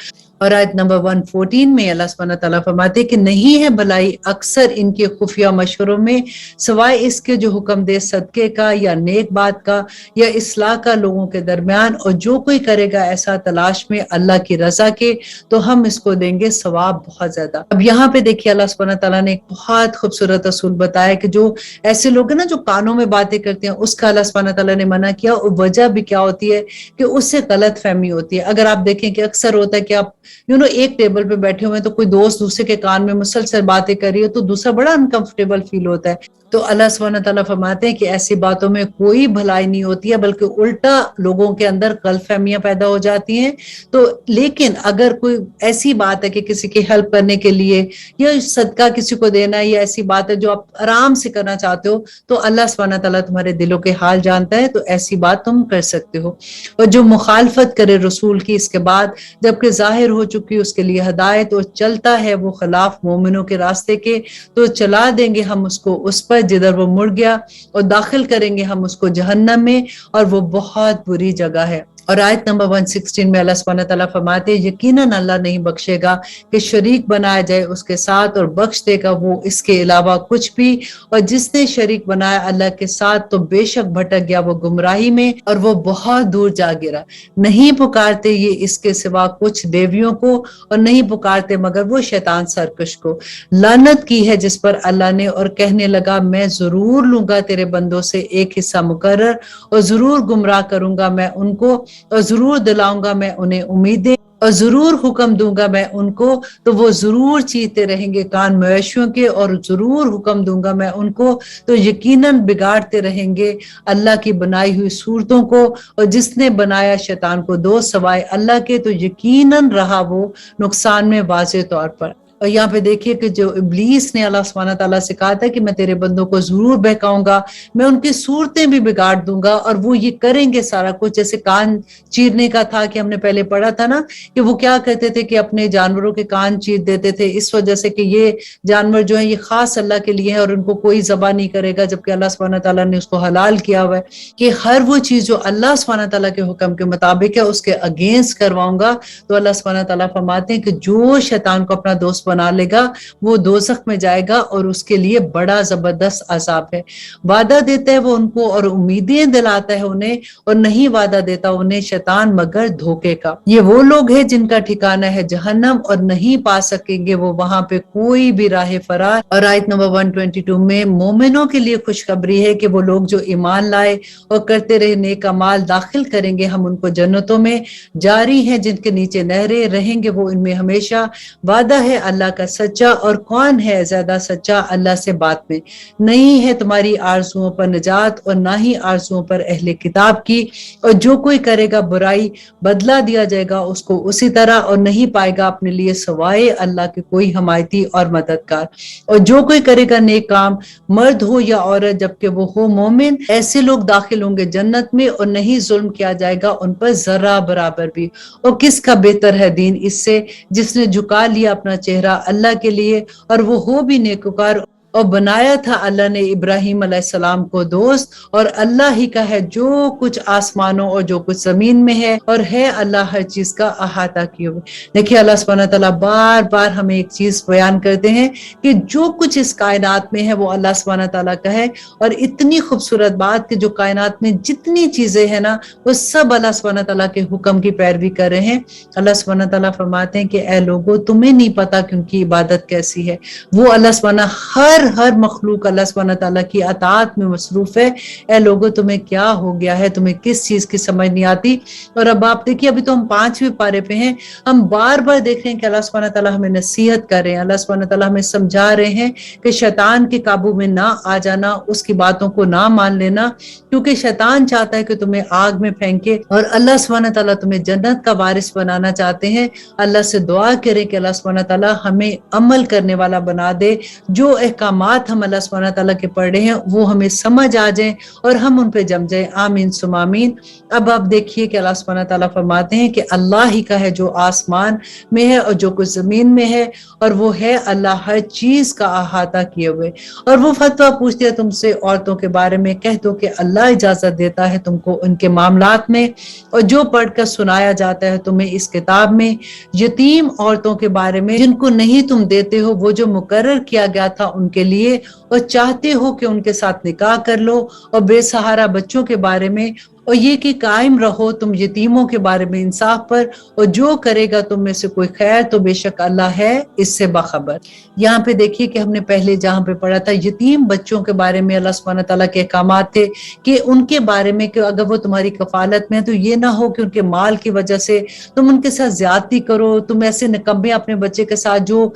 اور آیت نمبر 114 میں اللہ سبحانہ تعالیٰ فرماتے کہ نہیں ہے بھلائی اکثر ان کے خفیہ مشوروں میں سوائے اس کے جو حکم دے صدقے کا یا نیک بات کا یا اصلاح کا لوگوں کے درمیان، اور جو کوئی کرے گا ایسا تلاش میں اللہ کی رضا کے تو ہم اس کو دیں گے ثواب بہت زیادہ۔ اب یہاں پہ دیکھیے اللہ سبحانہ تعالیٰ نے ایک بہت خوبصورت اصول بتایا کہ جو ایسے لوگ ہیں نا جو کانوں میں باتیں کرتے ہیں، اس کا اللہ سبحانہ تعالیٰ نے منع کیا، اور وجہ بھی کیا ہوتی ہے کہ اس سے غلط فہمی ہوتی ہے۔ اگر آپ دیکھیں کہ اکثر ہوتا ہے کہ آپ ایک ٹیبل پہ بیٹھے ہوئے ہیں تو کوئی دوست دوسرے کے کان میں مسلسل باتیں کر رہی ہے تو دوسرا بڑا انکمفرٹیبل فیل ہوتا ہے۔ تو اللہ سبحانہ تعالیٰ فرماتے ہیں کہ ایسی باتوں میں کوئی بھلائی نہیں ہوتی ہے، بلکہ الٹا لوگوں کے اندر غلط فہمیاں پیدا ہو جاتی ہیں۔ تو لیکن اگر کوئی ایسی بات ہے کہ کسی کی ہیلپ کرنے کے لیے یا صدقہ کسی کو دینا ہے، یا ایسی بات ہے جو آپ آرام سے کرنا چاہتے ہو، تو اللہ سبحانہ تعالیٰ تمہارے دلوں کے حال جانتا ہے، تو ایسی بات تم کر سکتے ہو۔ اور جو مخالفت کرے رسول کی اس کے بعد جبکہ ظاہر ہو چکی اس کے لیے ہدایت، اور چلتا ہے وہ خلاف مومنوں کے راستے کے، تو چلا دیں گے ہم اس کو اس پر جدھر وہ مڑ گیا، اور داخل کریں گے ہم اس کو جہنم میں، اور وہ بہت بری جگہ ہے۔ اور آیت نمبر 116 میں اللہ سبحانہ تعالیٰ فرماتے ہیں یقیناً اللہ نہیں بخشے گا کہ شریک بنایا جائے اس کے ساتھ، اور بخش دے گا وہ اس کے علاوہ کچھ بھی، اور جس نے شریک بنایا اللہ کے ساتھ تو بے شک بھٹک گیا وہ گمراہی میں، اور وہ بہت دور جا گرا۔ نہیں پکارتے یہ اس کے سوا کچھ دیویوں کو، اور نہیں پکارتے مگر وہ شیطان سرکش کو۔ لعنت کی ہے جس پر اللہ نے، اور کہنے لگا میں ضرور لوں گا تیرے بندوں سے ایک حصہ مقرر، اور ضرور گمراہ کروں گا میں ان کو، اور ضرور دلاؤں گا میں انہیں امیدیں، اور ضرور حکم دوں گا میں ان کو تو وہ ضرور چیتے رہیں گے کان مویشیوں کے، اور ضرور حکم دوں گا میں ان کو تو یقیناً بگاڑتے رہیں گے اللہ کی بنائی ہوئی صورتوں کو، اور جس نے بنایا شیطان کو دوست سوائے اللہ کے تو یقیناً رہا وہ نقصان میں واضح طور پر۔ اور یہاں پہ دیکھیے کہ جو ابلیس نے اللہ سبحانہ تعالیٰ سے کہا تھا کہ میں تیرے بندوں کو ضرور بہکاؤں گا، میں ان کی صورتیں بھی بگاڑ دوں گا، اور وہ یہ کریں گے سارا کچھ، جیسے کان چیرنے کا تھا کہ ہم نے پہلے پڑھا تھا نا کہ وہ کیا کہتے تھے کہ اپنے جانوروں کے کان چیر دیتے تھے، اس وجہ سے کہ یہ جانور جو ہیں یہ خاص اللہ کے لیے ہیں اور ان کو کوئی ذبح نہیں کرے گا، جبکہ اللہ سبحانہ تعالیٰ نے اس کو حلال کیا ہوا ہے کہ ہر وہ چیز جو اللہ سبحانہ تعالیٰ کے حکم کے مطابق ہے اس کے اگینسٹ کرواؤں گا۔ تو اللہ سبحانہ تعالیٰ فرماتے ہیں کہ جو شیطان کو اپنا دوست بنا لے گا وہ دوزخ میں جائے گا، اور اس کے لیے بڑا زبردست عذاب ہے۔ وعدہ دیتا ہے وہ ان کو اور امیدیں دلاتا ہے انہیں، اور نہیں وعدہ دیتا انہیں شیطان مگر دھوکے کا۔ یہ وہ لوگ ہیں جن کا ٹھکانہ ہے جہنم، اور نہیں پا سکیں گے وہ وہاں پہ کوئی بھی راہ فرار۔ اور آیت نمبر 122 میں مومنوں کے لیے خوشخبری ہے کہ وہ لوگ جو ایمان لائے اور کرتے رہے نیک اعمال داخل کریں گے ہم ان کو جنتوں میں، جاری ہیں جن کے نیچے نہریں، رہیں گے وہ ان میں ہمیشہ۔ وعدہ ہے اللہ کا سچا، اور کون ہے زیادہ سچا اللہ سے بات میں۔ نہیں ہے تمہاری آرزوؤں پر نجات، اور نہ ہی آرزوؤں پر اہل کتاب کی، اور جو کوئی کرے گا برائی بدلہ دیا جائے گا اس کو اسی طرح، اور نہیں پائے گا اپنے لیے سوائے اللہ کے کوئی حمایتی اور مددگار۔ اور جو کوئی کرے گا نیک کام مرد ہو یا عورت جبکہ وہ ہو مومن، ایسے لوگ داخل ہوں گے جنت میں، اور نہیں ظلم کیا جائے گا ان پر ذرہ برابر بھی۔ اور کس کا بہتر ہے دین اس سے جس نے جھکا لیا اپنا چہرہ کیا اللہ کے لیے اور وہ ہو بھی نیکوکار, اور بنایا تھا اللہ نے ابراہیم علیہ السلام کو دوست, اور اللہ ہی کا ہے جو کچھ آسمانوں اور جو کچھ زمین میں ہے, اور ہے اللہ ہر چیز کا احاطہ کیے ہوئے. دیکھیے اللہ سبحانہ تعالیٰ بار بار ہمیں ایک چیز بیان کرتے ہیں کہ جو کچھ اس کائنات میں ہے وہ اللہ سبحانہ تعالیٰ کا ہے, اور اتنی خوبصورت بات کہ جو کائنات میں جتنی چیزیں ہیں نا وہ سب اللہ سبحانہ تعالیٰ کے حکم کی پیروی کر رہے ہیں. اللہ سبحانہ تعالیٰ فرماتے ہیں کہ اے لوگوں تمہیں نہیں پتا کہ ان کی عبادت کیسی ہے, وہ اللہ سبحانہ ہر مخلوق اللہ سبحانہ تعالیٰ کی اطاعت میں مصروف ہے. اے لوگوں تمہیں کیا ہو گیا ہے, تمہیں کس چیز کی سمجھ نہیں آتی. اور اب آپ دیکھیے ابھی تو ہم 5ویں پارے پہ ہیں, ہم بار بار دیکھ رہے ہیں کہ اللہ سبحانہ تعالیٰ ہمیں نصیحت کر رہے ہیں, اللہ سبحانہ تعالیٰ ہمیں سمجھا رہے ہیں کہ شیطان کے قابو میں نہ آ جانا, اس کی باتوں کو نہ مان لینا, کیونکہ شیطان چاہتا ہے کہ تمہیں آگ میں پھینکے, اور اللہ سبحانہ تعالیٰ تمہیں جنت کا وارث بنانا چاہتے ہیں. اللہ سے دعا کریں کہ اللہ سبحانہ تعالیٰ ہمیں عمل کرنے والا بنا دے, جو احکامات ہم اللہ سبحانہ تعالیٰ کے پڑھ رہے ہیں وہ ہمیں سمجھ آ جائیں اور ہم ان پہ جم جائیں. آمین ثم آمین. اب آپ دیکھیے کہ اللہ سبحانہ تعالیٰ فرماتے ہیں کہ اللہ ہی کا ہے جو آسمان میں ہے اور جو کچھ زمین میں ہے, اور وہ ہے اللہ ہر چیز کا احاطہ کیے ہوئے. اور وہ فتویٰ پوچھتے ہیں تم سے عورتوں کے بارے میں, کہہ دو کہ اللہ اجازت دیتا ہے تم کو ان کے معاملات میں, اور جو پڑھ کر سنایا جاتا ہے تمہیں اس کتاب میں یتیم عورتوں کے بارے میں جن کو نہیں تم دیتے ہو وہ جو مقرر کیا گیا تھا ان کے لیے, اور چاہتے ہو کہ ان کے ساتھ نکاح کر لو, اور بے سہارا بچوں کے بارے میں, اور یہ کہ قائم رہو تم یتیموں کے بارے میں انصاف پر, اور جو کرے گا تم میں سے کوئی خیر تو بے شک اللہ ہے اس سے باخبر. یہاں پہ دیکھیے کہ ہم نے پہلے جہاں پہ پڑھا تھا یتیم بچوں کے بارے میں اللہ سبحانہ تعالیٰ کے احکامات تھے کہ ان کے بارے میں کہ اگر وہ تمہاری کفالت میں تو یہ نہ ہو کہ ان کے مال کی وجہ سے تم ان کے ساتھ زیادتی کرو, تم ایسے نکمے اپنے بچے کے ساتھ جو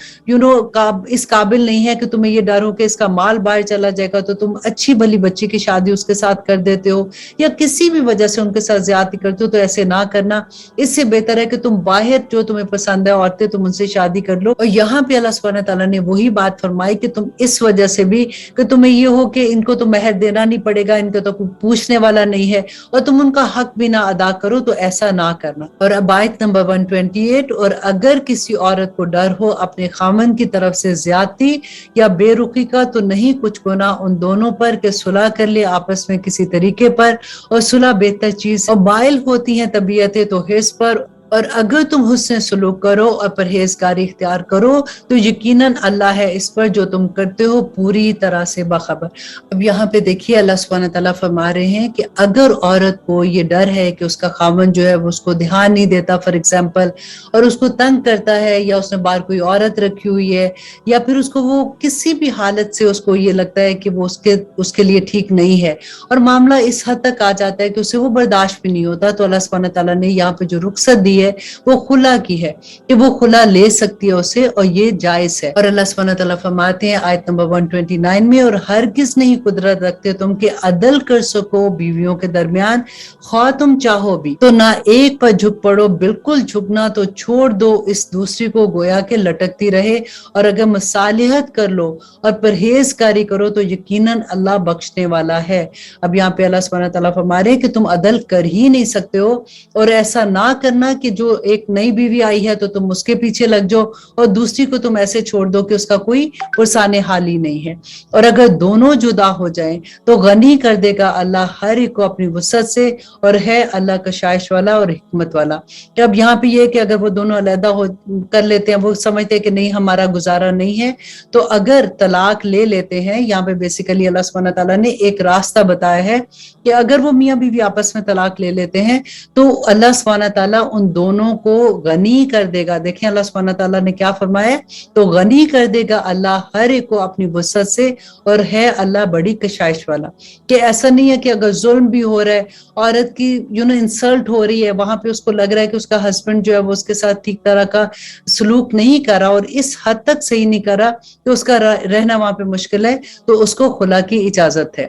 اس قابل نہیں ہے کہ تمہیں یہ ڈر ہو کہ اس کا مال باہر چلا جائے گا تو تم اچھی بھلی بچی کی شادی اس کے ساتھ کر دیتے ہو, یا کسی بھی وجہ سے ان کے ساتھ زیادتی کرتے ہو, تو ایسے نہ کرنا. اس سے بہتر ہے کہ تم باہر جو تمہیں پسند ہے عورتیں تم ان سے شادی کر لو. اور یہاں پہ اللہ سبحانہ تعالیٰ نے وہی بات فرمائی کہ تم اس وجہ سے بھی کہ تمہیں یہ ہو کہ ان کو تو مہر دینا نہیں پڑے گا, ان کو تو کوئی پوچھنے والا نہیں ہے, اور تم ان کا حق بھی نہ ادا کرو, تو ایسا نہ کرنا. اور اب آیت نمبر 128, اور اگر کسی عورت کو ڈر ہو اپنے خامن کی طرف سے زیادتی یا بے رخی کا تو نہیں کچھ گناہ ان دونوں پر کہ صلح کر لے آپس میں کسی طریقے پر, اور صلح بہتر چیز, اور مائل ہوتی ہیں طبیعتیں تو حرص پر, اور اگر تم حسن سلوک کرو اور پرہیزگاری اختیار کرو تو یقیناً اللہ ہے اس پر جو تم کرتے ہو پوری طرح سے باخبر. اب یہاں پہ دیکھیے اللہ سبحانہ تعالیٰ فرما رہے ہیں کہ اگر عورت کو یہ ڈر ہے کہ اس کا خاوند جو ہے وہ اس کو دھیان نہیں دیتا فار ایگزامپل, اور اس کو تنگ کرتا ہے, یا اس نے باہر کوئی عورت رکھی ہوئی ہے, یا پھر اس کو وہ کسی بھی حالت سے اس کو یہ لگتا ہے کہ وہ اس کے لیے ٹھیک نہیں ہے, اور معاملہ اس حد تک آ جاتا ہے کہ اسے وہ برداشت بھی نہیں ہوتا, تو اللہ سبحانہ تعالیٰ نے یہاں پہ جو رخصت دی ہے وہ خلا کی ہے کہ وہ خلا لے سکتی ہے اسے, اور یہ جائز ہے. اور اللہ سبحانہ تعالیٰ فرماتے ہیں آیت نمبر 129 میں, اور ہرگز نہیں قدرت رکھتے تم کہ عدل کر سکو بیویوں کے درمیان خواہ تم چاہو بھی, تو نہ ایک پر جھک پڑو, بالکل جھکنا تو چھوڑ دو اس دوسری کو گویا کہ لٹکتی رہے, اور اگر مصالحت کر لو اور پرہیزگاری کرو تو یقیناً اللہ بخشنے والا ہے. اب یہاں پہ اللہ سبحانہ تعالیٰ فرما رہے ہیں کہ تم عدل کر ہی نہیں سکتے ہو, اور ایسا نہ کرنا کہ جو ایک نئی بیوی آئی ہے تو تم اس کے پیچھے لگ جاؤ اور دوسری کو تم ایسے چھوڑ دو کہ اس کا کوئی پرسان حال ہی نہیں ہے. اور اگر دونوں جدا ہو جائیں تو غنی کر دے گا اللہ ہر ایک کو اپنی وسعت سے, اور ہے اللہ کشائش والا اور حکمت والا. اب یہاں پہ یہ کہ اگر وہ دونوں علیحدہ کر لیتے ہیں, وہ سمجھتے ہیں کہ نہیں ہمارا گزارا نہیں ہے, تو اگر طلاق لے لیتے ہیں, یہاں پہ بیسیکلی اللہ سبحانہ تعالیٰ نے ایک راستہ بتایا ہے کہ اگر وہ میاں بیوی آپس میں طلاق لے لیتے ہیں تو اللہ سبحانہ تعالیٰ ان دونوں کو غنی کر دے گا. دیکھیں اللہ سبحانہ تعالیٰ نے کیا فرمایا, تو غنی کر دے گا اللہ ہر ایک کو اپنی وسعت سے, اور ہے اللہ بڑی کشائش والا. کہ ایسا نہیں ہے کہ اگر ظلم بھی ہو رہا ہے, عورت کی انسلٹ ہو رہی ہے, وہاں پہ اس کو لگ رہا ہے کہ اس کا ہسبینڈ جو ہے وہ اس کے ساتھ ٹھیک طرح کا سلوک نہیں کر رہا اور اس حد تک صحیح نہیں کر رہا کہ اس کا رہنا وہاں پہ مشکل ہے, تو اس کو خلا کی اجازت ہے.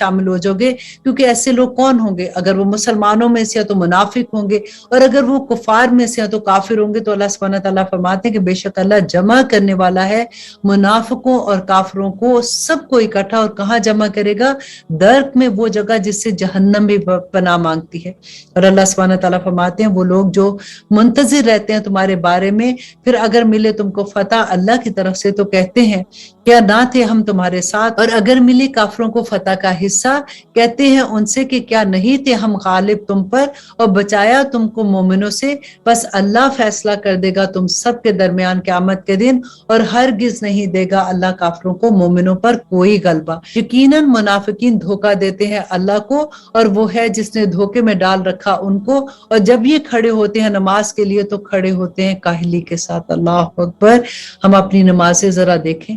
شامل ہو جاؤگے، کیونکہ ایسے لوگ کون ہوں گے؟ اگر وہ مسلمانوں میں سے ہیں تو منافق ہوں گے، اور اگر وہ کفار میں سے ہیں تو کافر ہوں گے۔ تو اللہ سبحانہ تعالیٰ فرماتے ہیں کہ بے شک اللہ جمع کرنے والا ہے منافقوں اور کافروں کو سب کو اکٹھا، اور کہاں جمع کرے گا؟ درک میں، وہ جگہ جس سے جہنم بھی پناہ مانگتی ہے۔ اور اللہ سبحانہ تعالیٰ فرماتے ہیں وہ لوگ جو منتظر رہتے ہیں تمہارے بارے میں، پھر اگر ملے تم کو فتح اللہ کی طرف سے تو کہتے ہیں کیا نہ تھے ہم تمہارے ساتھ، اور اگر ملی کافروں کو فتح کا حصہ کہتے ہیں ان سے کہ کیا نہیں تھے ہم غالب تم پر اور بچایا تم کو مومنوں سے؟ بس اللہ فیصلہ کر دے گا تم سب کے درمیان قیامت کے دن، اور ہرگز نہیں دے گا اللہ کافروں کو مومنوں پر کوئی غلبہ۔ یقیناً منافقین دھوکہ دیتے ہیں اللہ کو، اور وہ ہے جس نے دھوکے میں ڈال رکھا ان کو، اور جب یہ کھڑے ہوتے ہیں نماز کے لیے تو کھڑے ہوتے ہیں کاہلی کے ساتھ۔ اللہ اکبر۔ ہم اپنی نمازیں ذرا دیکھیں،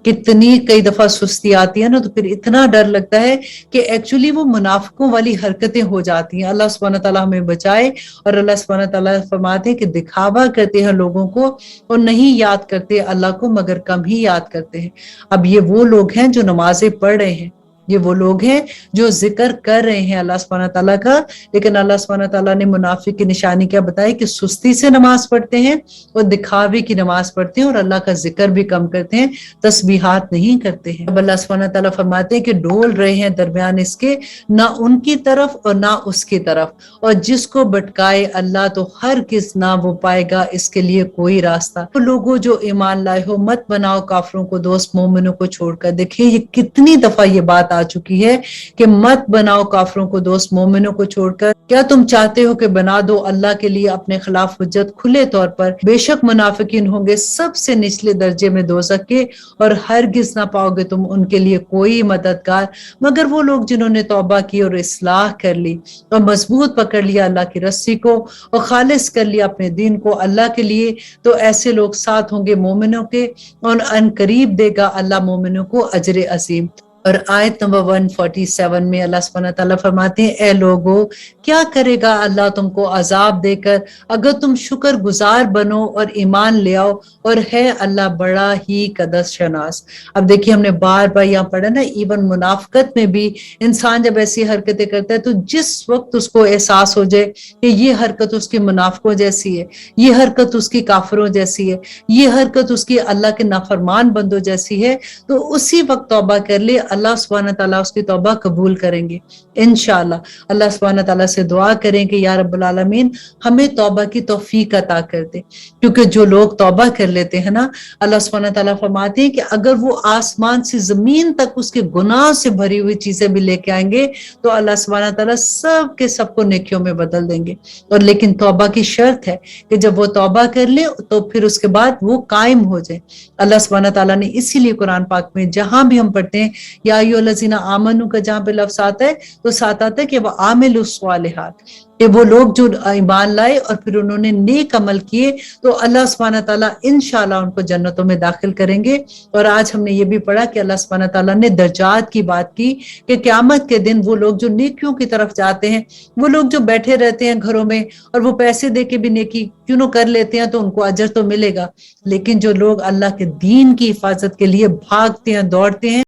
کتنی کئی دفعہ سستی آتی ہے نا، تو پھر اتنا ڈر لگتا ہے کہ ایکچولی وہ منافقوں والی حرکتیں ہو جاتی ہیں۔ اللہ سبحانہ تعالیٰ ہمیں بچائے۔ اور اللہ سبحانہ تعالیٰ فرماتے ہیں کہ دکھاوا کرتے ہیں لوگوں کو اور نہیں یاد کرتے اللہ کو مگر کم ہی یاد کرتے ہیں۔ اب یہ وہ لوگ ہیں جو نمازیں پڑھ رہے ہیں، یہ وہ لوگ ہیں جو ذکر کر رہے ہیں اللہ سبحانہ تعالیٰ کا، لیکن اللہ سبحانہ تعالیٰ نے منافق کی نشانی کیا بتائی کہ سستی سے نماز پڑھتے ہیں اور دکھاوے کی نماز پڑھتے ہیں، اور اللہ کا ذکر بھی کم کرتے ہیں، تسبیحات نہیں کرتے ہیں۔ اب اللہ سبحانہ تعالیٰ فرماتے ہیں کہ ڈول رہے ہیں درمیان اس کے، نہ ان کی طرف اور نہ اس کی طرف، اور جس کو بٹکائے اللہ تو ہرگز نہ وہ پائے گا اس کے لیے کوئی راستہ۔ تو لوگوں جو ایمان لائے ہو، مت بناؤ کافروں کو دوست مومنوں کو چھوڑ کر۔ دیکھیں یہ کتنی دفعہ یہ بات آ چکی ہے کہ مت بناؤ کافروں کو دوست مومنوں کو چھوڑ کر۔ کیا تم چاہتے ہو کہ بنا دو اللہ کے لیے اپنے خلاف حجت کھلے طور پر؟ بے شک منافقین ہوں گے سب سے نچلے درجے میں دوزخ کے، اور ہرگز نہ پاؤ گے تم ان کے لیے کوئی مددگار مگر وہ لوگ جنہوں نے توبہ کی اور اصلاح کر لی اور مضبوط پکڑ لیا اللہ کی رسی کو اور خالص کر لیا اپنے دین کو اللہ کے لیے، تو ایسے لوگ ساتھ ہوں گے مومنوں کے، اور ان قریب دے گا اللہ مومنوں کو اجر عظیم۔ اور آیت نمبر 147 میں اللہ سبحانہ تعالیٰ فرماتے ہیں اے لوگو کیا کرے گا اللہ تم کو عذاب دے کر اگر تم شکر گزار بنو اور ایمان لے آؤ، اور ہے اللہ بڑا ہی قدر شناس۔ اب دیکھیے ہم نے بار بار یہاں پڑھا نا، ایون منافقت میں بھی انسان جب ایسی حرکتیں کرتا ہے تو جس وقت اس کو احساس ہو جائے کہ یہ حرکت اس کی منافقوں جیسی ہے، یہ حرکت اس کی کافروں جیسی ہے، یہ حرکت اس کی اللہ کے نافرمان بندوں جیسی ہے، تو اسی وقت توبہ کر لے، اللہ سبحانہ تعالیٰ اس کی توبہ قبول کریں گے انشاءاللہ۔ اللہ سبحانہ تعالیٰ سے دعا کریں کہ یا رب العالمین ہمیں توبہ کی توفیق عطا کر دے، کیونکہ جو لوگ توبہ کر لیتے ہیں نا، اللہ سبحانہ تعالیٰ فرماتے ہیں کہ اگر وہ آسمان سے زمین تک اس کے گناہ سے بھری ہوئی چیزیں بھی لے کے آئیں گے تو اللہ سبحانہ تعالیٰ سب کے سب کو نیکیوں میں بدل دیں گے۔ اور لیکن توبہ کی شرط ہے کہ جب وہ توبہ کر لے تو پھر اس کے بعد وہ قائم ہو جائے۔ اللہ سبحانہ تعالیٰ نے اسی لیے قرآن پاک میں جہاں بھی ہم پڑھتے ہیں یا ایھا الذین آمنوا کا جہاں پہ لفظ آتا ہے تو ساتھ آتا ہے کہ وہ عاملوا الصالحات، کہ وہ لوگ جو ایمان لائے اور پھر انہوں نے نیک عمل کیے تو اللہ سبحانہ تعالیٰ انشاءاللہ ان کو جنتوں میں داخل کریں گے۔ اور آج ہم نے یہ بھی پڑھا کہ اللہ سبحانہ تعالیٰ نے درجات کی بات کی کہ قیامت کے دن وہ لوگ جو نیکیوں کی طرف جاتے ہیں، وہ لوگ جو بیٹھے رہتے ہیں گھروں میں اور وہ پیسے دے کے بھی نیکی کیوں نہ کر لیتے ہیں تو ان کو اجر تو ملے گا، لیکن جو لوگ اللہ کے دین کی حفاظت کے لیے بھاگتے ہیں دوڑتے ہیں